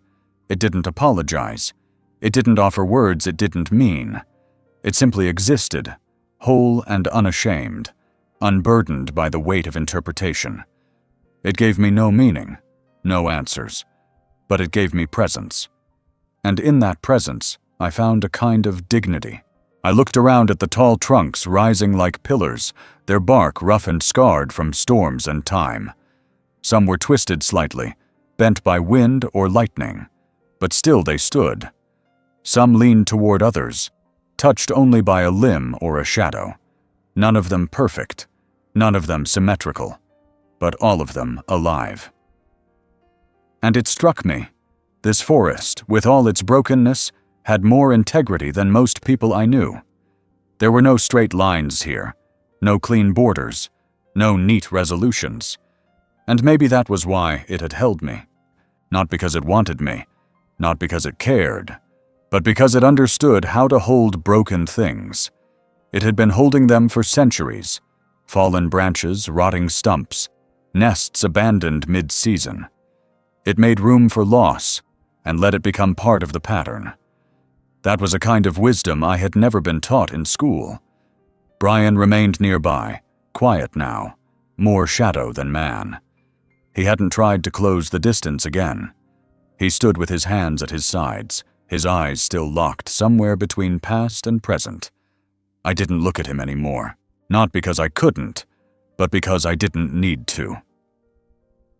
It didn't apologize. It didn't offer words it didn't mean. It simply existed, whole and unashamed, unburdened by the weight of interpretation. It gave me no meaning, no answers, but it gave me presence. And in that presence, I found a kind of dignity. I looked around at the tall trunks rising like pillars, their bark rough and scarred from storms and time. Some were twisted slightly, bent by wind or lightning, but still they stood. Some leaned toward others, touched only by a limb or a shadow. None of them perfect, none of them symmetrical, but all of them alive. And it struck me, this forest, with all its brokenness, had more integrity than most people I knew. There were no straight lines here, no clean borders, no neat resolutions. And maybe that was why it had held me. Not because it wanted me, not because it cared, but because it understood how to hold broken things. It had been holding them for centuries, fallen branches, rotting stumps, nests abandoned mid-season. It made room for loss and let it become part of the pattern. That was a kind of wisdom I had never been taught in school. Brian remained nearby, quiet now, more shadow than man. He hadn't tried to close the distance again. He stood with his hands at his sides, his eyes still locked somewhere between past and present. I didn't look at him anymore, not because I couldn't, but because I didn't need to.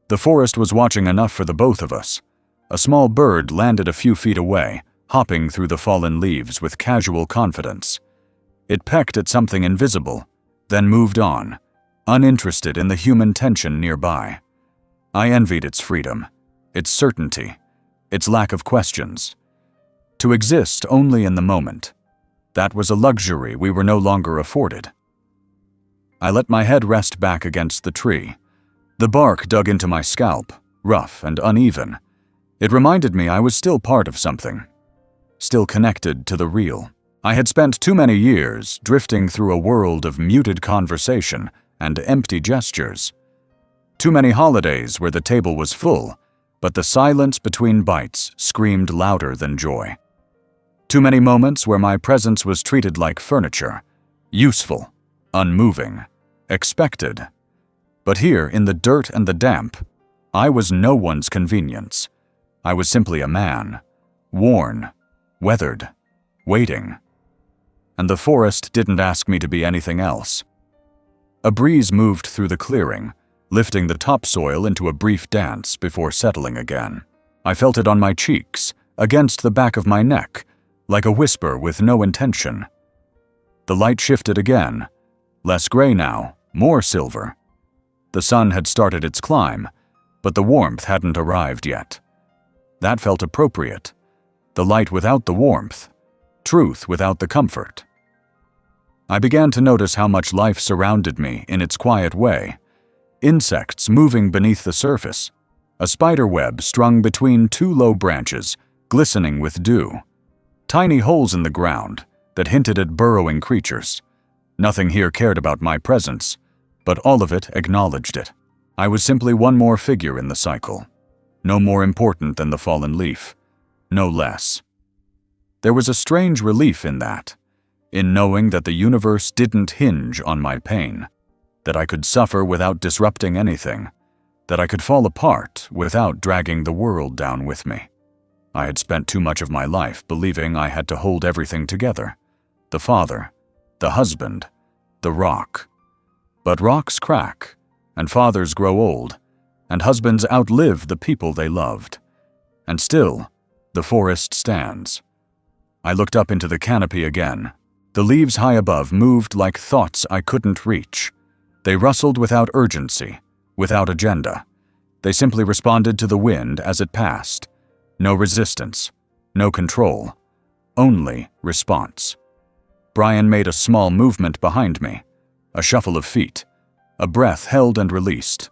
The forest was watching enough for the both of us. A small bird landed a few feet away, hopping through the fallen leaves with casual confidence. It pecked at something invisible, then moved on, uninterested in the human tension nearby. I envied its freedom, its certainty, its lack of questions. To exist only in the moment. That was a luxury we were no longer afforded. I let my head rest back against the tree. The bark dug into my scalp, rough and uneven. It reminded me I was still part of something, still connected to the real. I had spent too many years drifting through a world of muted conversation and empty gestures. Too many holidays where the table was full, but the silence between bites screamed louder than joy. Too many moments where my presence was treated like furniture, useful, unmoving, expected. But here, in the dirt and the damp, I was no one's convenience. I was simply a man, worn, weathered, waiting. And the forest didn't ask me to be anything else. A breeze moved through the clearing, lifting the topsoil into a brief dance before settling again. I felt it on my cheeks, against the back of my neck, like a whisper with no intention. The light shifted again, less gray now, more silver. The sun had started its climb, but the warmth hadn't arrived yet. That felt appropriate. The light without the warmth, truth without the comfort. I began to notice how much life surrounded me in its quiet way. Insects moving beneath the surface, a spider web strung between two low branches, glistening with dew. Tiny holes in the ground that hinted at burrowing creatures. Nothing here cared about my presence, but all of it acknowledged it. I was simply one more figure in the cycle. No more important than the fallen leaf. No less. There was a strange relief in that, in knowing that the universe didn't hinge on my pain, that I could suffer without disrupting anything, that I could fall apart without dragging the world down with me. I had spent too much of my life believing I had to hold everything together. The father, the husband, the rock. But rocks crack, and fathers grow old, and husbands outlive the people they loved. And still, the forest stands. I looked up into the canopy again. The leaves high above moved like thoughts I couldn't reach. They rustled without urgency, without agenda. They simply responded to the wind as it passed. No resistance, no control, only response. Brian made a small movement behind me, a shuffle of feet, a breath held and released.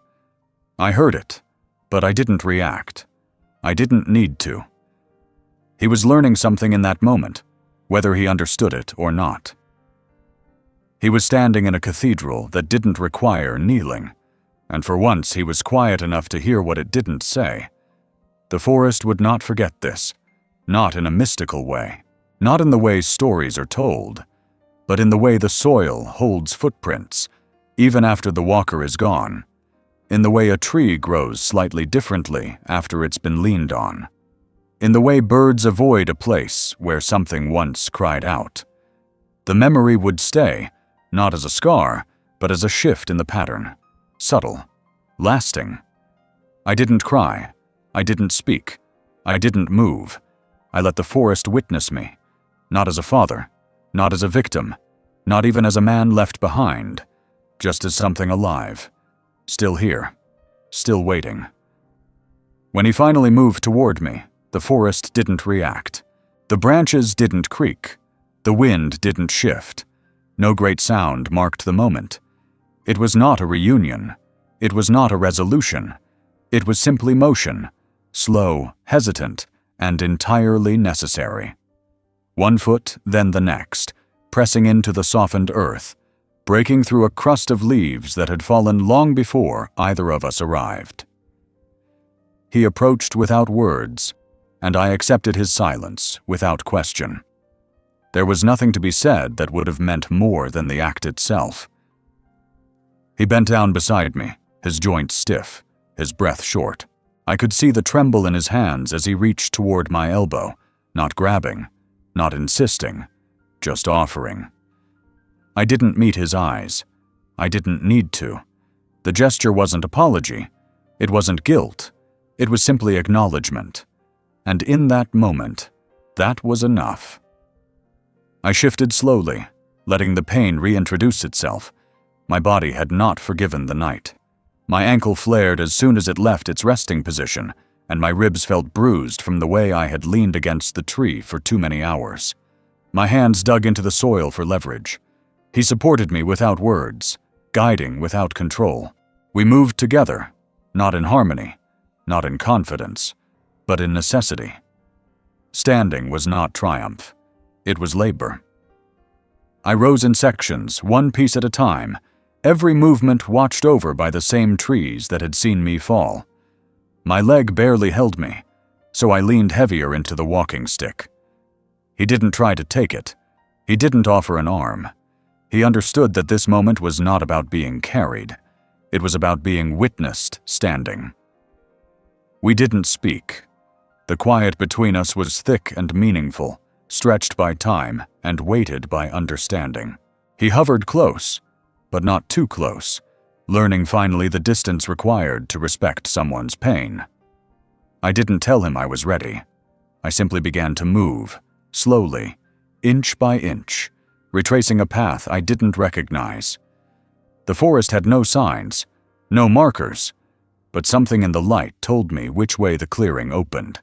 I heard it, but I didn't react. I didn't need to. He was learning something in that moment, whether he understood it or not. He was standing in a cathedral that didn't require kneeling, and for once he was quiet enough to hear what it didn't say. The forest would not forget this, not in a mystical way, not in the way stories are told, but in the way the soil holds footprints, even after the walker is gone, in the way a tree grows slightly differently after it's been leaned on, in the way birds avoid a place where something once cried out. The memory would stay, not as a scar, but as a shift in the pattern, subtle, lasting. I didn't cry. I didn't speak. I didn't move. I let the forest witness me, not as a father, not as a victim, not even as a man left behind, just as something alive, still here, still waiting. When he finally moved toward me, the forest didn't react. The branches didn't creak. The wind didn't shift. No great sound marked the moment. It was not a reunion. It was not a resolution. It was simply motion. Slow, hesitant, and entirely necessary. One foot, then the next, pressing into the softened earth, breaking through a crust of leaves that had fallen long before either of us arrived. He approached without words, and I accepted his silence without question. There was nothing to be said that would have meant more than the act itself. He bent down beside me, his joints stiff, his breath short. I could see the tremble in his hands as he reached toward my elbow, not grabbing, not insisting, just offering. I didn't meet his eyes. I didn't need to. The gesture wasn't apology. It wasn't guilt. It was simply acknowledgement. And in that moment, that was enough. I shifted slowly, letting the pain reintroduce itself. My body had not forgiven the night. My ankle flared as soon as it left its resting position, and my ribs felt bruised from the way I had leaned against the tree for too many hours. My hands dug into the soil for leverage. He supported me without words, guiding without control. We moved together, not in harmony, not in confidence, but in necessity. Standing was not triumph. It was labor. I rose in sections, one piece at a time, every movement watched over by the same trees that had seen me fall. My leg barely held me, so I leaned heavier into the walking stick. He didn't try to take it. He didn't offer an arm. He understood that this moment was not about being carried. It was about being witnessed standing. We didn't speak. The quiet between us was thick and meaningful, stretched by time and weighted by understanding. He hovered close, but not too close, learning finally the distance required to respect someone's pain. I didn't tell him I was ready. I simply began to move, slowly, inch by inch, retracing a path I didn't recognize. The forest had no signs, no markers, but something in the light told me which way the clearing opened.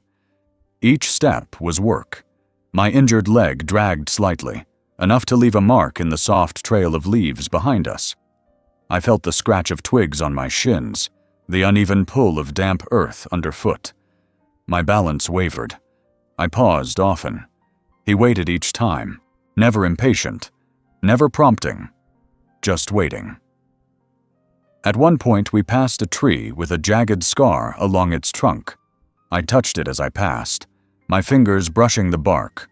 Each step was work. My injured leg dragged slightly, enough to leave a mark in the soft trail of leaves behind us. I felt the scratch of twigs on my shins, the uneven pull of damp earth underfoot. My balance wavered. I paused often. He waited each time, never impatient, never prompting, just waiting. At one point we passed a tree with a jagged scar along its trunk. I touched it as I passed, my fingers brushing the bark.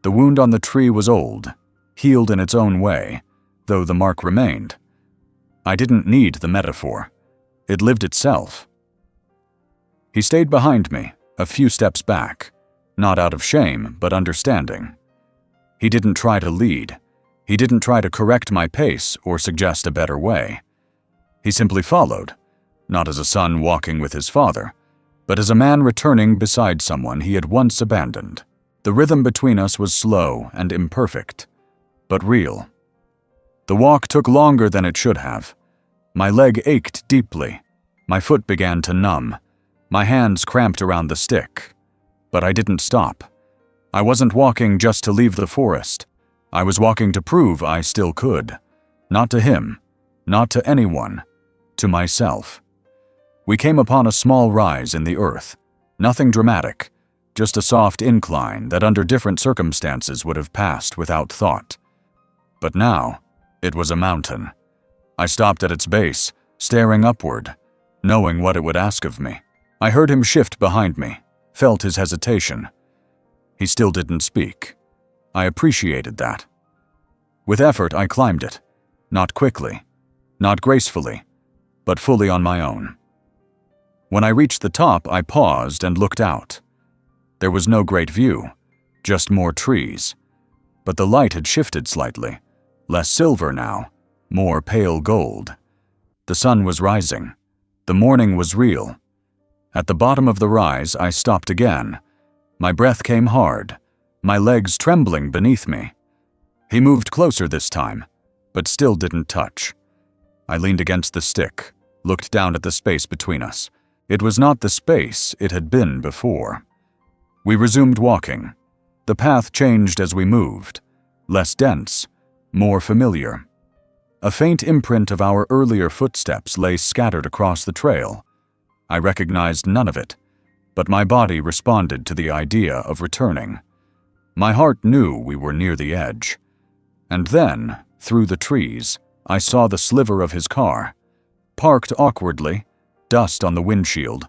The wound on the tree was old, healed in its own way, though the mark remained. I didn't need the metaphor. It lived itself. He stayed behind me, a few steps back, not out of shame, but understanding. He didn't try to lead. He didn't try to correct my pace or suggest a better way. He simply followed, not as a son walking with his father, but as a man returning beside someone he had once abandoned. The rhythm between us was slow and imperfect, but real. The walk took longer than it should have. My leg ached deeply. My foot began to numb. My hands cramped around the stick. But I didn't stop. I wasn't walking just to leave the forest. I was walking to prove I still could. Not to him, not to anyone, to myself. We came upon a small rise in the earth. Nothing dramatic, just a soft incline that under different circumstances would have passed without thought. But now, it was a mountain. I stopped at its base, staring upward, knowing what it would ask of me. I heard him shift behind me, felt his hesitation. He still didn't speak. I appreciated that. With effort, I climbed it. Not quickly, not gracefully, but fully on my own. When I reached the top, I paused and looked out. There was no great view, just more trees. But the light had shifted slightly, less silver now, more pale gold. The sun was rising. The morning was real. At the bottom of the rise, I stopped again. My breath came hard, my legs trembling beneath me. He moved closer this time, but still didn't touch. I leaned against the stick, looked down at the space between us. It was not the space it had been before. We resumed walking. The path changed as we moved, less dense, more familiar. A faint imprint of our earlier footsteps lay scattered across the trail. I recognized none of it, but my body responded to the idea of returning. My heart knew we were near the edge. And then, through the trees, I saw the sliver of his car. Parked awkwardly, dust on the windshield,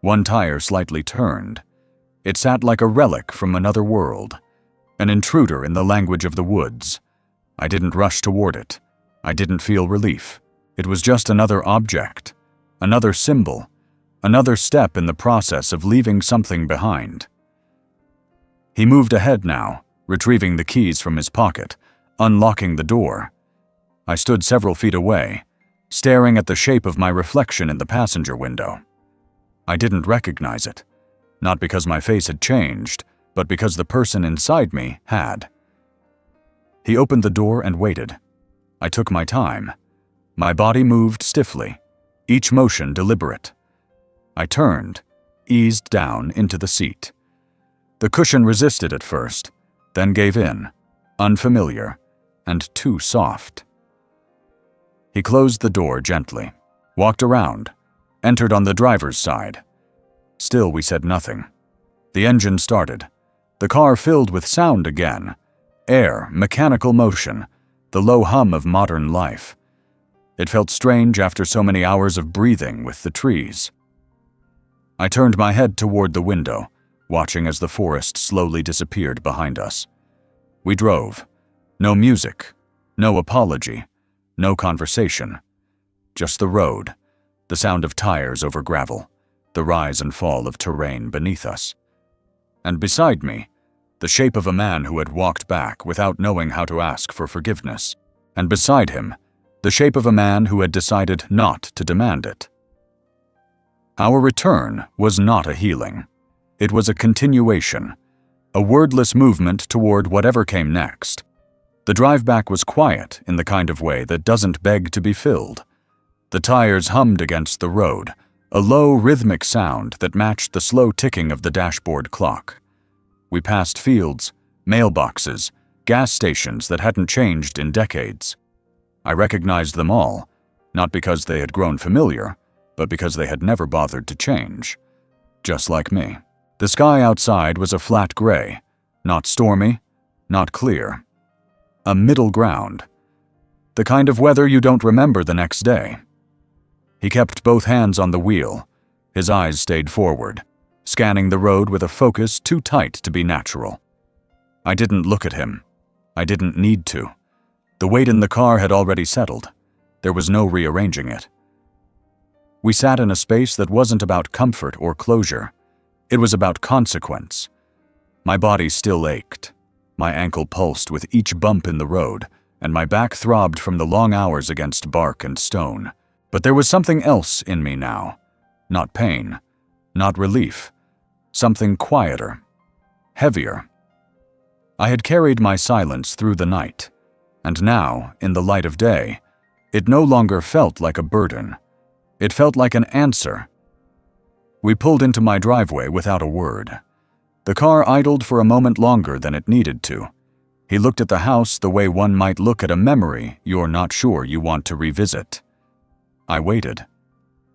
one tire slightly turned. It sat like a relic from another world, an intruder in the language of the woods. I didn't rush toward it. I didn't feel relief. It was just another object, another symbol, another step in the process of leaving something behind. He moved ahead now, retrieving the keys from his pocket, unlocking the door. I stood several feet away, staring at the shape of my reflection in the passenger window. I didn't recognize it, not because my face had changed, but because the person inside me had. He opened the door and waited. I took my time. My body moved stiffly, each motion deliberate. I turned, eased down into the seat. The cushion resisted at first, then gave in, unfamiliar and too soft. He closed the door gently, walked around, entered on the driver's side. Still we said nothing. The engine started. The car filled with sound again. Air, mechanical motion, the low hum of modern life. It felt strange after so many hours of breathing with the trees. I turned my head toward the window, watching as the forest slowly disappeared behind us. We drove. No music, no apology, no conversation. Just the road, the sound of tires over gravel, the rise and fall of terrain beneath us. And beside me, the shape of a man who had walked back without knowing how to ask for forgiveness. And beside him, the shape of a man who had decided not to demand it. Our return was not a healing. It was a continuation, a wordless movement toward whatever came next. The drive back was quiet in the kind of way that doesn't beg to be filled. The tires hummed against the road, a low rhythmic sound that matched the slow ticking of the dashboard clock. We passed fields, mailboxes, gas stations that hadn't changed in decades. I recognized them all, not because they had grown familiar, but because they had never bothered to change. Just like me. The sky outside was a flat gray, not stormy, not clear. A middle ground. The kind of weather you don't remember the next day. He kept both hands on the wheel. His eyes stayed forward, scanning the road with a focus too tight to be natural. I didn't look at him. I didn't need to. The weight in the car had already settled. There was no rearranging it. We sat in a space that wasn't about comfort or closure. It was about consequence. My body still ached. My ankle pulsed with each bump in the road, and my back throbbed from the long hours against bark and stone. But there was something else in me now. Not pain, not relief. Something quieter, heavier. I had carried my silence through the night, and now, in the light of day, it no longer felt like a burden. It felt like an answer. We pulled into my driveway without a word. The car idled for a moment longer than it needed to. He looked at the house the way one might look at a memory you're not sure you want to revisit. I waited.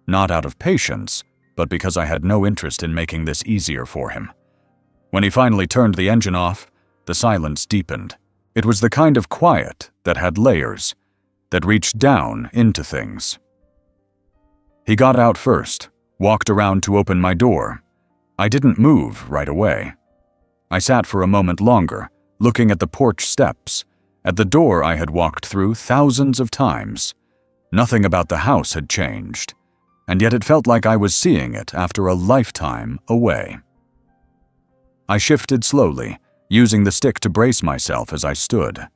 Not out of patience, but because I had no interest in making this easier for him. When he finally turned the engine off, the silence deepened. It was the kind of quiet that had layers, that reached down into things. He got out first, walked around to open my door. I didn't move right away. I sat for a moment longer, looking at the porch steps, at the door I had walked through thousands of times. Nothing about the house had changed, and yet it felt like I was seeing it after a lifetime away. I shifted slowly, using the stick to brace myself as I stood.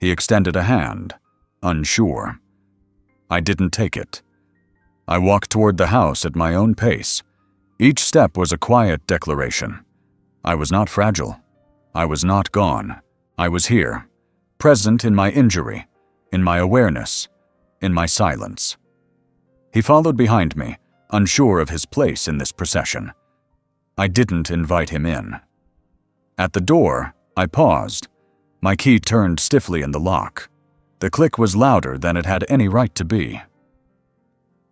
He extended a hand, unsure. I didn't take it. I walked toward the house at my own pace. Each step was a quiet declaration. I was not fragile. I was not gone. I was here, present in my injury, in my awareness, in my silence. He followed behind me, unsure of his place in this procession. I didn't invite him in. At the door, I paused. My key turned stiffly in the lock. The click was louder than it had any right to be.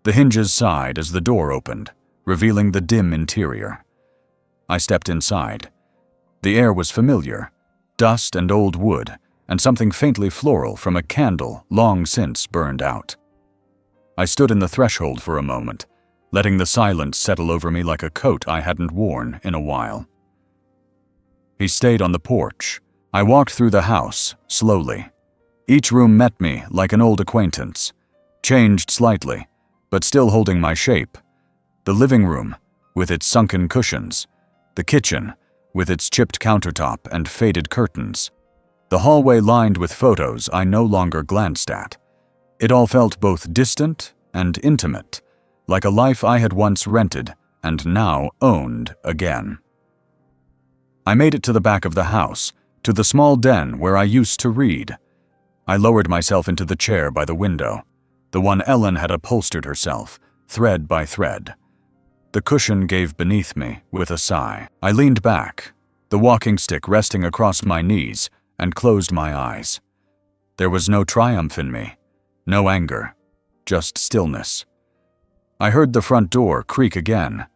The hinges sighed as the door opened, revealing the dim interior. I stepped inside. The air was familiar, dust and old wood, and something faintly floral from a candle long since burned out. I stood in the threshold for a moment, letting the silence settle over me like a coat I hadn't worn in a while. He stayed on the porch. I walked through the house, slowly. Each room met me like an old acquaintance, changed slightly, but still holding my shape. The living room, with its sunken cushions. The kitchen, with its chipped countertop and faded curtains. The hallway lined with photos I no longer glanced at. It all felt both distant and intimate, like a life I had once rented and now owned again. I made it to the back of the house, to the small den where I used to read. I lowered myself into the chair by the window, the one Ellen had upholstered herself, thread by thread. The cushion gave beneath me with a sigh. I leaned back, the walking stick resting across my knees, and closed my eyes. There was no triumph in me, no anger, just stillness. I heard the front door creak again,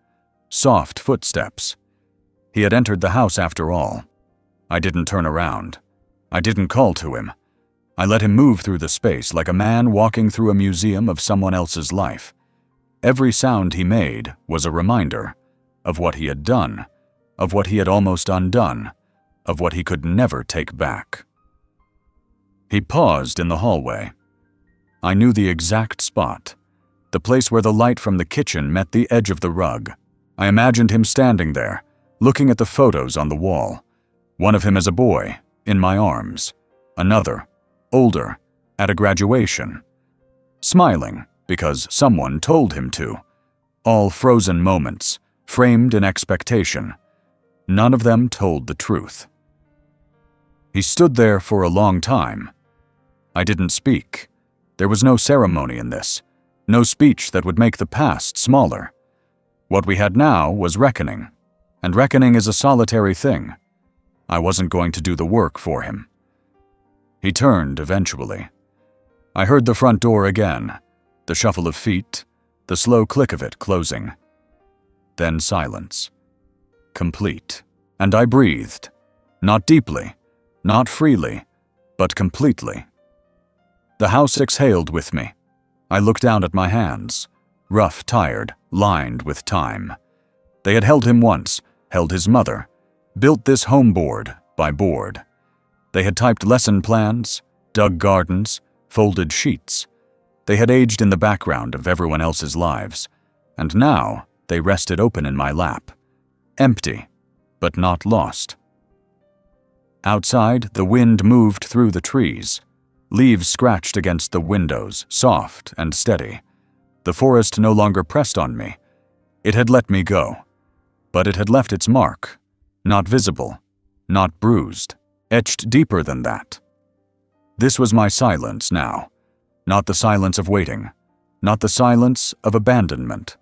soft footsteps. He had entered the house after all. I didn't turn around. I didn't call to him. I let him move through the space like a man walking through a museum of someone else's life. Every sound he made was a reminder of what he had done, of what he had almost undone, of what he could never take back. He paused in the hallway. I knew the exact spot, the place where the light from the kitchen met the edge of the rug. I imagined him standing there, looking at the photos on the wall. One of him as a boy, in my arms. Another, older, at a graduation. Smiling because someone told him to. All frozen moments, framed in expectation. None of them told the truth. He stood there for a long time. I didn't speak. There was no ceremony in this, no speech that would make the past smaller. What we had now was reckoning, and reckoning is a solitary thing. I wasn't going to do the work for him. He turned eventually. I heard the front door again, the shuffle of feet, the slow click of it closing. Then silence. Complete. And I breathed. Not deeply, not freely, but completely. The house exhaled with me. I looked down at my hands, rough, tired, lined with time. They had held him once, held his mother, built this home board by board. They had typed lesson plans, dug gardens, folded sheets. They had aged in the background of everyone else's lives, and now they rested open in my lap, empty, but not lost. Outside, the wind moved through the trees. Leaves scratched against the windows, soft and steady. The forest no longer pressed on me. It had let me go, but it had left its mark, not visible, not bruised, etched deeper than that. This was my silence now, not the silence of waiting, not the silence of abandonment,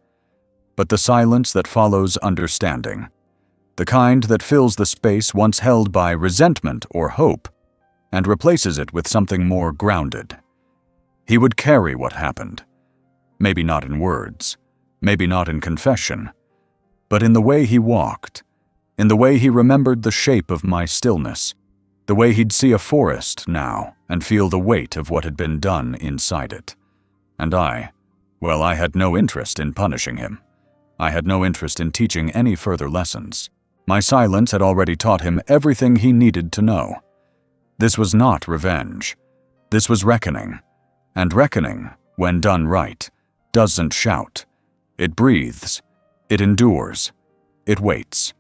but the silence that follows understanding, the kind that fills the space once held by resentment or hope and replaces it with something more grounded. He would carry what happened, maybe not in words, maybe not in confession, but in the way he walked, in the way he remembered the shape of my stillness, the way he'd see a forest now and feel the weight of what had been done inside it. And I had no interest in punishing him. I had no interest in teaching any further lessons. My silence had already taught him everything he needed to know. This was not revenge. This was reckoning. And reckoning, when done right, doesn't shout. It breathes. It endures. It waits.